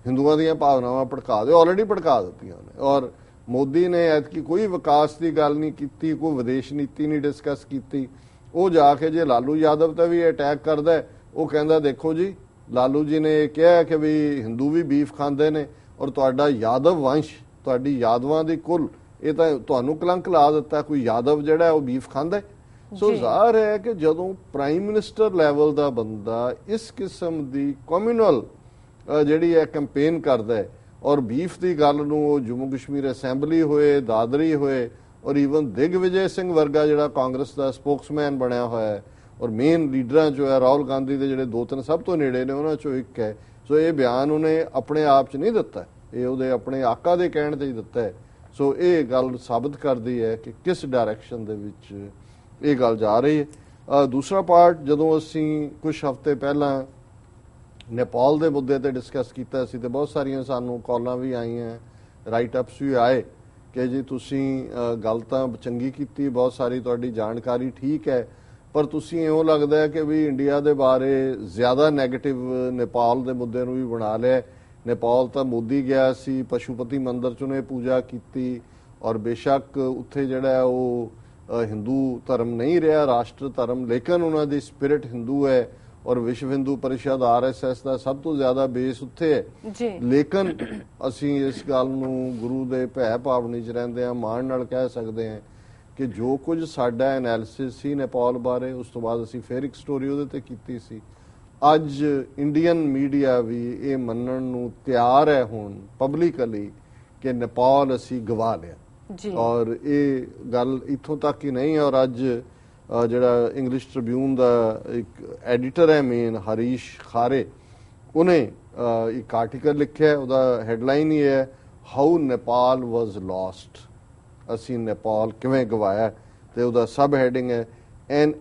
ਹਿੰਦੂਆਂ ਦੀਆਂ ਭਾਵਨਾਵਾਂ ਭੜਕਾ ਦਿਓ, ਆਲਰੇਡੀ ਭੜਕਾ ਦਿੱਤੀਆਂ ਨੇ। ਔਰ ਮੋਦੀ ਨੇ ਐਤਕੀ ਕੋਈ ਵਿਕਾਸ ਦੀ ਗੱਲ ਨਹੀਂ ਕੀਤੀ, ਕੋਈ ਵਿਦੇਸ਼ ਨੀਤੀ ਨਹੀਂ ਡਿਸਕਸ ਕੀਤੀ। ਉਹ ਜਾ ਕੇ ਜੇ ਲਾਲੂ ਯਾਦਵ ਤੇ ਵੀ ਅਟੈਕ ਕਰਦਾ, ਉਹ ਕਹਿੰਦਾ ਦੇਖੋ ਜੀ ਲਾਲੂ ਜੀ ਨੇ ਕਿਹਾ ਕਿ ਵੀ ਹਿੰਦੂ ਵੀ ਬੀਫ ਖਾਂਦੇ ਨੇ ਔਰ ਤੁਹਾਡਾ ਯਾਦਵ ਵੰਸ਼, ਤੁਹਾਡੀ ਯਾਦਵਾਂ ਦੀ ਕੁੱਲ, ਇਹ ਤਾਂ ਤੁਹਾਨੂੰ ਕਲੰਕ ਲਾ ਦਿੱਤਾ, ਕੋਈ ਯਾਦਵ ਜਿਹੜਾ ਉਹ ਬੀਫ ਖਾਂਦਾ। ਸੋ ਜ਼ਾਹਰ ਹੈ ਕਿ ਜਦੋਂ ਪ੍ਰਾਈਮ ਮਿਨਿਸਟਰ ਲੈਵਲ ਦਾ ਬੰਦਾ ਇਸ ਕਿਸਮ ਦੀ ਕਮਿਊਨਲ ਜਿਹੜੀ ਹੈ ਕੈਂਪੇਨ ਕਰਦਾ ਹੈ ਔਰ ਬੀਫ ਦੀ ਗੱਲ ਨੂੰ ਉਹ ਜੰਮੂ ਕਸ਼ਮੀਰ ਅਸੈਂਬਲੀ ਹੋਏ, ਦਾਦਰੀ ਹੋਏ ਔਰ ਈਵਨ ਦਿਗਵਿਜੇ ਸਿੰਘ ਵਰਗਾ ਜਿਹੜਾ ਕਾਂਗਰਸ ਦਾ ਸਪੋਕਸਮੈਨ ਬਣਿਆ ਹੋਇਆ ਹੈ ਔਰ ਮੇਨ ਲੀਡਰਾਂ ਚੋਂ ਹੈ, ਰਾਹੁਲ ਗਾਂਧੀ ਦੇ ਜਿਹੜੇ 2-3 ਸਭ ਤੋਂ ਨੇੜੇ ਨੇ ਉਹਨਾਂ ਚੋਂ ਇੱਕ ਹੈ। ਸੋ ਇਹ ਬਿਆਨ ਉਹਨੇ ਆਪਣੇ ਆਪ 'ਚ ਨਹੀਂ ਦਿੱਤਾ, ਇਹ ਉਹਦੇ ਆਪਣੇ ਆਕਾ ਦੇ ਕਹਿਣ ਤੇ ਹੀ ਦਿੱਤਾ ਹੈ। ਸੋ ਇਹ ਗੱਲ ਸਾਬਤ ਕਰਦੀ ਹੈ ਕਿ ਕਿਸ ਡਾਇਰੈਕਸ਼ਨ ਦੇ ਵਿੱਚ ਇਹ ਗੱਲ ਜਾ ਰਹੀ ਹੈ। ਦੂਸਰਾ ਪਾਰਟ, ਜਦੋਂ ਅਸੀਂ ਕੁਝ ਹਫ਼ਤੇ ਪਹਿਲਾਂ ਨੇਪਾਲ ਦੇ ਮੁੱਦੇ ਤੇ ਡਿਸਕਸ ਕੀਤਾ ਸੀ ਤੇ ਬਹੁਤ ਸਾਰੀਆਂ ਸਾਨੂੰ ਕਾਲਾਂ ਵੀ ਆਈਆਂ, ਰਾਈਟ ਅਪਸ ਵੀ ਆਏ ਕਿ ਜੀ ਤੁਸੀਂ ਗੱਲ ਤਾਂ ਚੰਗੀ ਕੀਤੀ, ਬਹੁਤ ਸਾਰੀ ਤੁਹਾਡੀ ਜਾਣਕਾਰੀ ਠੀਕ ਹੈ, ਪਰ ਤੁਸੀਂ ਇਉਂ ਲੱਗਦਾ ਹੈ ਕਿ ਵੀ ਇੰਡੀਆ ਦੇ ਬਾਰੇ ਜ਼ਿਆਦਾ ਨੈਗੇਟਿਵ ਨੇਪਾਲ ਦੇ ਮੁੱਦੇ ਨੂੰ ਵੀ ਬਣਾ ਲਿਆ। ਨੇਪਾਲ ਤਾਂ ਮੋਦੀ ਗਿਆ ਸੀ, ਪਸ਼ੂਪਤੀ ਮੰਦਿਰ 'ਚ ਉਹਨੇ ਪੂਜਾ ਕੀਤੀ ਔਰ ਬੇਸ਼ੱਕ ਉੱਥੇ ਜਿਹੜਾ ਉਹ ਹਿੰਦੂ ਧਰਮ ਨਹੀਂ ਰਿਹਾ ਰਾਸ਼ਟਰ ਧਰਮ, ਲੇਕਿਨ ਉਹਨਾਂ ਦੀ ਸਪਿਰਿਟ ਹਿੰਦੂ ਹੈ ਔਰ ਵਿਸ਼ਵ ਹਿੰਦੂ ਪਰਿਸ਼ਦ RSS ਦਾ ਸਭ ਤੋਂ ਜ਼ਿਆਦਾ ਬੇਸ ਉੱਥੇ ਹੈ। ਲੇਕਿਨ ਅਸੀਂ ਇਸ ਗੱਲ ਨੂੰ ਗੁਰੂ ਦੇ ਭੈ ਭਾਵਨੀ 'ਚ ਰਹਿੰਦੇ ਹਾਂ ਮਾਣ ਨਾਲ ਕਹਿ ਸਕਦੇ ਹਾਂ ਕਿ ਜੋ ਕੁਝ ਸਾਡਾ ਐਨਾਲਿਸਿਸ ਸੀ ਨੇਪਾਲ ਬਾਰੇ, ਉਸ ਤੋਂ ਬਾਅਦ ਅਸੀਂ ਫਿਰ ਇੱਕ ਸਟੋਰੀ ਉਹਦੇ ਤੇ ਕੀਤੀ ਸੀ। ਅੱਜ ਇੰਡੀਅਨ ਮੀਡੀਆ ਵੀ ਇਹ ਮੰਨਣ ਨੂੰ ਤਿਆਰ ਹੈ ਹੁਣ ਪਬਲਿਕਲੀ ਕਿ ਨੇਪਾਲ ਅਸੀਂ ਗਵਾ ਲਿਆ। ਔਰ ਇਹ ਗੱਲ ਇੱਥੋਂ ਤੱਕ ਹੀ ਨਹੀਂ, ਔਰ ਅੱਜ ਜਿਹੜਾ ਇੰਗਲਿਸ਼ ਟ੍ਰਿਬਿਊਨ ਦਾ ਇੱਕ ਐਡੀਟਰ ਹੈ ਮੇਨ, ਹਰੀਸ਼ ਖਾਰੇ, ਉਹਨੇ ਇੱਕ ਆਰਟੀਕਲ ਲਿਖਿਆ, ਉਹਦਾ ਹੈਡਲਾਈਨ ਹੀ ਹੈ ਹਾਊ ਨੇਪਾਲ ਵਾਜ਼ ਲੋਸਟ, ਅਸੀਂ ਨੇਪਾਲ ਕਿਵੇਂ ਗਵਾਇਆ, ਤੇ ਉਹਦਾ ਸਬ ਹੈਡਿੰਗ ਹੈ ਐਨ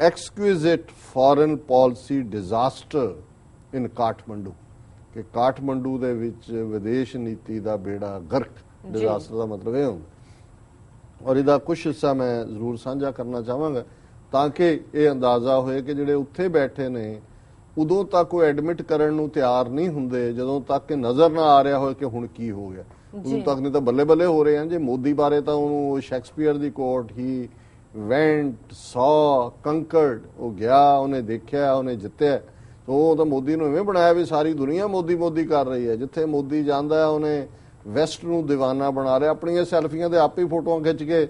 ਐਕਸਕੁਇਜ਼ਿਟ ਫੋਰਨ ਪਾਲਿਸੀ ਡਿਜ਼ਾਸਟਰ ਇਨ ਕਾਠਮੰਡੂ, ਕਿ ਕਾਠਮੰਡੂ ਦੇ ਵਿੱਚ ਵਿਦੇਸ਼ ਨੀਤੀ ਦਾ ਬੇੜਾ ਗਰਕ। ਡਿਜ਼ਾਸਟਰ ਦਾ ਮਤਲਬ ਇਹ ਹੁੰਦਾ, ਔਰ ਇਹਦਾ ਕੁਝ ਹਿੱਸਾ ਮੈਂ ਜ਼ਰੂਰ ਸਾਂਝਾ ਕਰਨਾ ਚਾਹਾਂਗਾ ਤਾਂ ਕਿ ਇਹ ਅੰਦਾਜ਼ਾ ਹੋਏ ਕਿ ਜਿਹੜੇ ਉੱਥੇ ਬੈਠੇ ਨੇ ਉਦੋਂ ਤੱਕ ਉਹ ਐਡਮਿਟ ਕਰਨ ਨੂੰ ਤਿਆਰ ਨਹੀਂ ਹੁੰਦੇ ਜਦੋਂ ਤੱਕ ਨਜ਼ਰ ਨਾ ਆ ਰਿਹਾ ਹੋਏ ਕਿ ਹੁਣ ਕੀ ਹੋ ਗਿਆ। ਉਦੋਂ ਤੱਕ ਨਹੀਂ ਤਾਂ ਬੱਲੇ ਬੱਲੇ ਹੋ ਰਹੇ ਹਨ। ਜੇ ਮੋਦੀ ਬਾਰੇ ਤਾਂ ਉਹਨੂੰ ਸ਼ੈਕਸਪੀਅਰ ਦੀ ਕੋਟ, ਹੀ ਵੈਂਟ ਸੌ ਕੰਕਰਡ, ਉਹ ਗਿਆ, ਉਹਨੇ ਦੇਖਿਆ, ਉਹਨੇ ਜਿੱਤਿਆ। ਉਹ ਤਾਂ ਮੋਦੀ ਨੂੰ ਇਵੇਂ ਬਣਾਇਆ ਵੀ ਸਾਰੀ ਦੁਨੀਆ ਮੋਦੀ ਮੋਦੀ ਕਰ ਰਹੀ ਹੈ, ਜਿੱਥੇ ਮੋਦੀ ਜਾਂਦਾ ਉਹਨੇ ਵੈਸਟ ਨੂੰ دیਵਾਨਾ ਬਣਾ ਰਿਹਾ। ਆਪਣੀਆਂ ਸੈਲਫੀਆਂ ਦੇ ਆਪੇ ਫੋਟੋਆਂ ਖਿੱਚ ਕੇ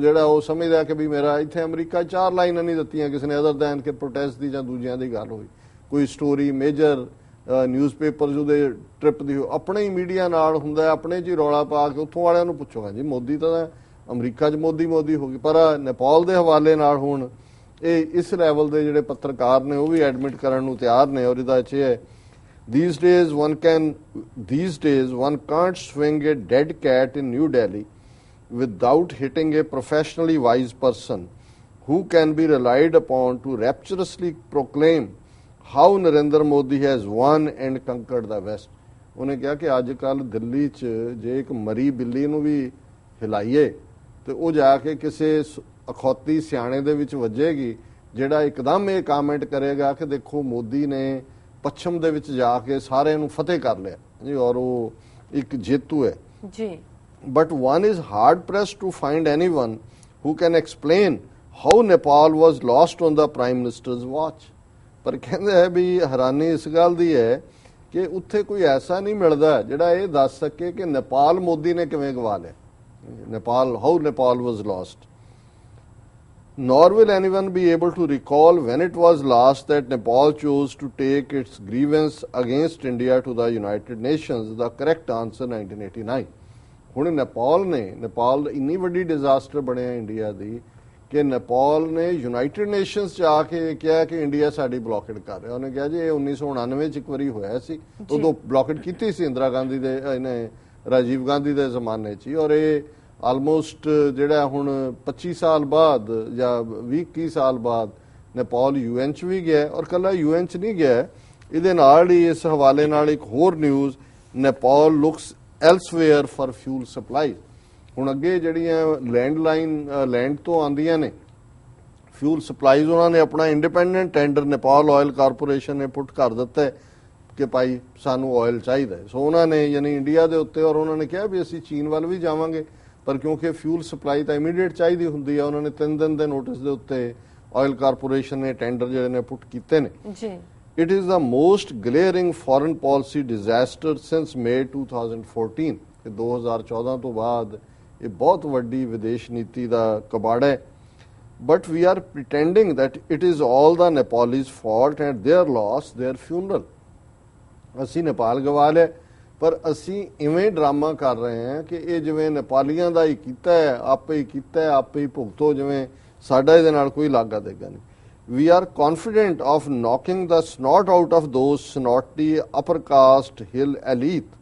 ਜਿਹੜਾ ਉਹ ਸਮਝਦਾ ਕਿ ਵੀ ਮੇਰਾ ਇੱਥੇ ਅਮਰੀਕਾ 4 ਲਾਈਨਾਂ ਨਹੀਂ ਦਿੱਤੀਆਂ ਕਿਸੇ ਨੇ ਅਦਰ ਦੈਨ ਕਿ ਪ੍ਰੋਟੈਸਟ ਦੀ ਜਾਂ ਦੂਜਿਆਂ ਦੀ ਗੱਲ ਹੋਈ, ਕੋਈ ਸਟੋਰੀ ਮੇਜਰ ਨਿਊਜ਼ਪੇਪਰਸ ਉਹਦੇ ਟ੍ਰਿਪ ਦੀ ਆਪਣੇ ਹੀ ਮੀਡੀਆ ਨਾਲ ਹੁੰਦਾ, ਆਪਣੇ 'ਚ ਹੀ ਰੌਲਾ ਪਾ ਕੇ ਉੱਥੋਂ ਵਾਲਿਆਂ ਨੂੰ ਪੁੱਛੋਗਾ ਜੀ ਮੋਦੀ ਤਾਂ ਅਮਰੀਕਾ 'ਚ ਮੋਦੀ ਹੋ ਗਈ, ਪਰ ਨੇਪਾਲ ਦੇ ਹਵਾਲੇ ਨਾਲ ਹੁਣ ਇਹ ਇਸ ਲੈਵਲ ਦੇ ਜਿਹੜੇ ਪੱਤਰਕਾਰ ਨੇ ਉਹ ਵੀ ਐਡਮਿਟ ਕਰਨ ਨੂੰ ਤਿਆਰ ਨੇ। ਔਰ ਇਹਦਾ ਚ ਹੈ these days one can't swing a dead cat in New Delhi without hitting a professionally wise person who can be relied upon to rapturously proclaim how Narendra Modi has won and conquered the West। ਉਹਨੇ ਕਿਹਾ ਕਿ ਅੱਜ ਕੱਲ ਦਿੱਲੀ 'ਚ ਜੇ ਇੱਕ ਮਰੀ ਬਿੱਲੀ ਨੂੰ ਵੀ ਹਿਲਾਈਏ ਤੇ ਉਹ ਜਾ ਕੇ ਕਿਸੇ ਅਖੌਤੀ ਸਿਆਣੇ ਦੇ ਵਿੱਚ ਵੱਜੇਗੀ ਜਿਹੜਾ ਇੱਕਦਮ ਇਹ ਕਾਮੈਂਟ ਕਰੇਗਾ ਕਿ ਦੇਖੋ ਮੋਦੀ ਨੇ ਪੱਛਮ ਦੇ ਵਿੱਚ ਜਾ ਕੇ ਸਾਰਿਆਂ ਨੂੰ ਫਤਿਹ ਕਰ ਲਿਆ ਜੀ ਔਰ ਉਹ ਇੱਕ ਜੇਤੂ ਹੈ ਜੀ। But one is hard pressed to find anyone who can explain how Nepal was lost on the prime minister's watch. ਪਰ ਕਹਿੰਦੇ ਹੈ ਵੀ ਹੈਰਾਨੀ ਇਸ ਗੱਲ ਦੀ ਹੈ ਕਿ ਉੱਥੇ ਕੋਈ ਐਸਾ ਨਹੀਂ ਮਿਲਦਾ ਜਿਹੜਾ ਇਹ ਦੱਸ ਸਕੇ ਕਿ ਨੇਪਾਲ ਮੋਦੀ ਨੇ ਕਿਵੇਂ ਗਵਾ ਲਿਆ। Nepal, how Nepal was lost. Nor will anyone be able to recall when it was last that Nepal chose to take its grievance against India to the United Nations. The correct answer 1989. ਹੁਣ ਨੇਪਾਲ ਇੰਨੀ ਵੱਡੀ disaster ਬਣਿਆ India ਦੀ ਕਿ ਨੇਪਾਲ ਨੇ United nations 'ਚ ਆ ਕੇ ਕਿਹਾ ਕਿ ਇੰਡੀਆ ਸਾਡੀ ਬਲੌਕੇਡ ਕਰ ਰਿਹਾ। ਉਹਨੇ ਕਿਹਾ ਜੀ ਇਹ 1999 'ਚ ਇੱਕ ਵਾਰੀ ਹੋਇਆ ਸੀ, ਉਦੋਂ ਬਲੌਕੇਡ ਕੀਤੀ ਸੀ ਇੰਦਰਾ ਗਾਂਧੀ ਦੇ ਇਹਨੇ ਰਾਜੀਵ ਗਾਂਧੀ ਦੇ ਜ਼ਮਾਨੇ 'ਚ ਹੀ। ਔਰ ਇਹ ਆਲਮੋਸਟ ਜਿਹੜਾ ਹੁਣ 25 ਸਾਲ ਬਾਅਦ ਜਾਂ 20-21 ਸਾਲ ਬਾਅਦ ਨੇਪਾਲ UN 'ਚ ਵੀ ਗਿਆ। ਔਰ ਕੱਲਾ UN 'ਚ ਨਹੀਂ ਗਿਆ, ਇਹਦੇ ਨਾਲ ਹੀ ਇਸ ਹਵਾਲੇ ਨਾਲ ਇੱਕ ਹੋਰ news, Nepal looks elsewhere for fuel supply. ਹੁਣ ਅੱਗੇ ਜਿਹੜੀਆਂ ਲੈਂਡ ਤੋਂ ਆਉਂਦੀਆਂ ਨੇ ਫਿਊਲ ਸਪਲਾਈਜ਼, ਉਹਨਾਂ ਨੇ ਆਪਣਾ independent tender Nepal oil corporation ਨੇ ਪੁੱਟ ਕਰ ਦਿੱਤਾ ਹੈ ਕਿ ਭਾਈ ਸਾਨੂੰ ਆਇਲ ਚਾਹੀਦਾ ਹੈ। ਸੋ ਉਹਨਾਂ ਨੇ ਯਾਨੀ ਇੰਡੀਆ ਦੇ ਉੱਤੇ, ਔਰ ਉਹਨਾਂ ਨੇ ਕਿਹਾ ਵੀ ਅਸੀਂ ਚੀਨ ਵੱਲ ਵੀ ਜਾਵਾਂਗੇ, ਪਰ ਕਿਉਂਕਿ ਫਿਊਲ ਸਪਲਾਈ ਤਾਂ ਇਮੀਡੀਏਟ ਚਾਹੀਦੀ ਹੁੰਦੀ ਆ, ਉਹਨਾਂ ਨੇ 3 ਦਿਨ ਦੇ ਨੋਟਿਸ ਦੇ ਉੱਤੇ ਆਇਲ ਕਾਰਪੋਰੇਸ਼ਨ ਨੇ ਟੈਂਡਰ ਜਿਹੜੇ ਨੇ ਪੁੱਟ ਕੀਤੇ ਨੇ ਜੀ। It is the most glaring foreign policy disaster since May 2014 ਕਿ 2014 ਤੋਂ ਬਾਅਦ ਇਹ ਬਹੁਤ ਵੱਡੀ ਵਿਦੇਸ਼ ਨੀਤੀ ਦਾ ਕਬਾੜ ਹੈ। But we are pretending that it is all the Nepalese fault and their loss their funeral. ਅਸੀਂ ਨੇਪਾਲ ਗਵਾ ਲਿਆ, ਪਰ ਅਸੀਂ ਇਵੇਂ ਡਰਾਮਾ ਕਰ ਰਹੇ ਹਾਂ ਕਿ ਇਹ ਜਿਵੇਂ ਨੇਪਾਲੀਆਂ ਦਾ ਹੀ ਕੀਤਾ ਹੈ, ਆਪੇ ਹੀ ਕੀਤਾ ਹੈ, ਆਪੇ ਹੀ ਭੁਗਤੋ, ਜਿਵੇਂ ਸਾਡਾ ਇਹਦੇ ਨਾਲ ਕੋਈ ਲਾਗਾ ਦੇਗਾ ਨਹੀਂ। We are confident of knocking the snot out of those snotty upper caste hill elite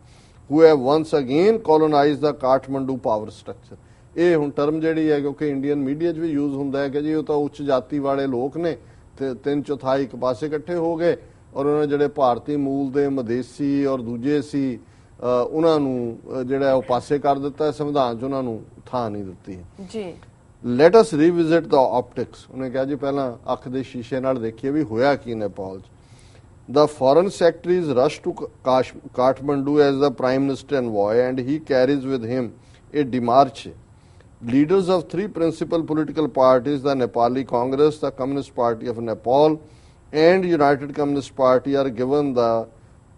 who have once again colonized the Kathmandu power structure। ਇਹ ਹੁਣ ਟਰਮ ਜਿਹੜੀ ਹੈ ਕਿਉਂਕਿ ਇੰਡੀਅਨ ਮੀਡੀਆ 'ਚ ਵੀ ਯੂਜ਼ ਹੁੰਦਾ ਹੈ ਕਿ ਜੀ ਉਹ ਤਾਂ ਉੱਚ ਜਾਤੀ ਵਾਲੇ ਲੋਕ ਨੇ ਤੇ 3/4 ਇੱਕ ਪਾਸੇ ਇਕੱਠੇ ਹੋ ਗਏ ਔਰ ਉਹਨਾਂ ਜਿਹੜੇ ਭਾਰਤੀ ਮੂਲ ਦੇ ਮਦੇਸੀ ਔਰ ਦੂਜੇ ਸੀ ਉਹਨਾਂ ਨੂੰ ਜਿਹੜਾ ਉਹ ਪਾਸੇ ਕਰ ਦਿੱਤਾ, ਸੰਵਿਧਾਨ 'ਚ ਉਹਨਾਂ ਨੂੰ ਥਾਂ ਨਹੀਂ ਦਿੱਤੀ ਜੀ। Let us revisit the optics। ਉਹਨੇ ਕਿਹਾ ਜੀ ਪਹਿਲਾਂ ਅੱਖ ਦੇ ਸ਼ੀਸ਼ੇ ਨਾਲ ਦੇਖੀਏ ਵੀ ਹੋਇਆ ਕੀ ਨੇਪਾਲ 'ਚ। The foreign secretaries rushed to Kathmandu as the prime minister envoy and he carries with him a démarche। Leaders of 3 principal political parties, the Nepali Congress, the Communist Party of Nepal and United Communist Party, are given the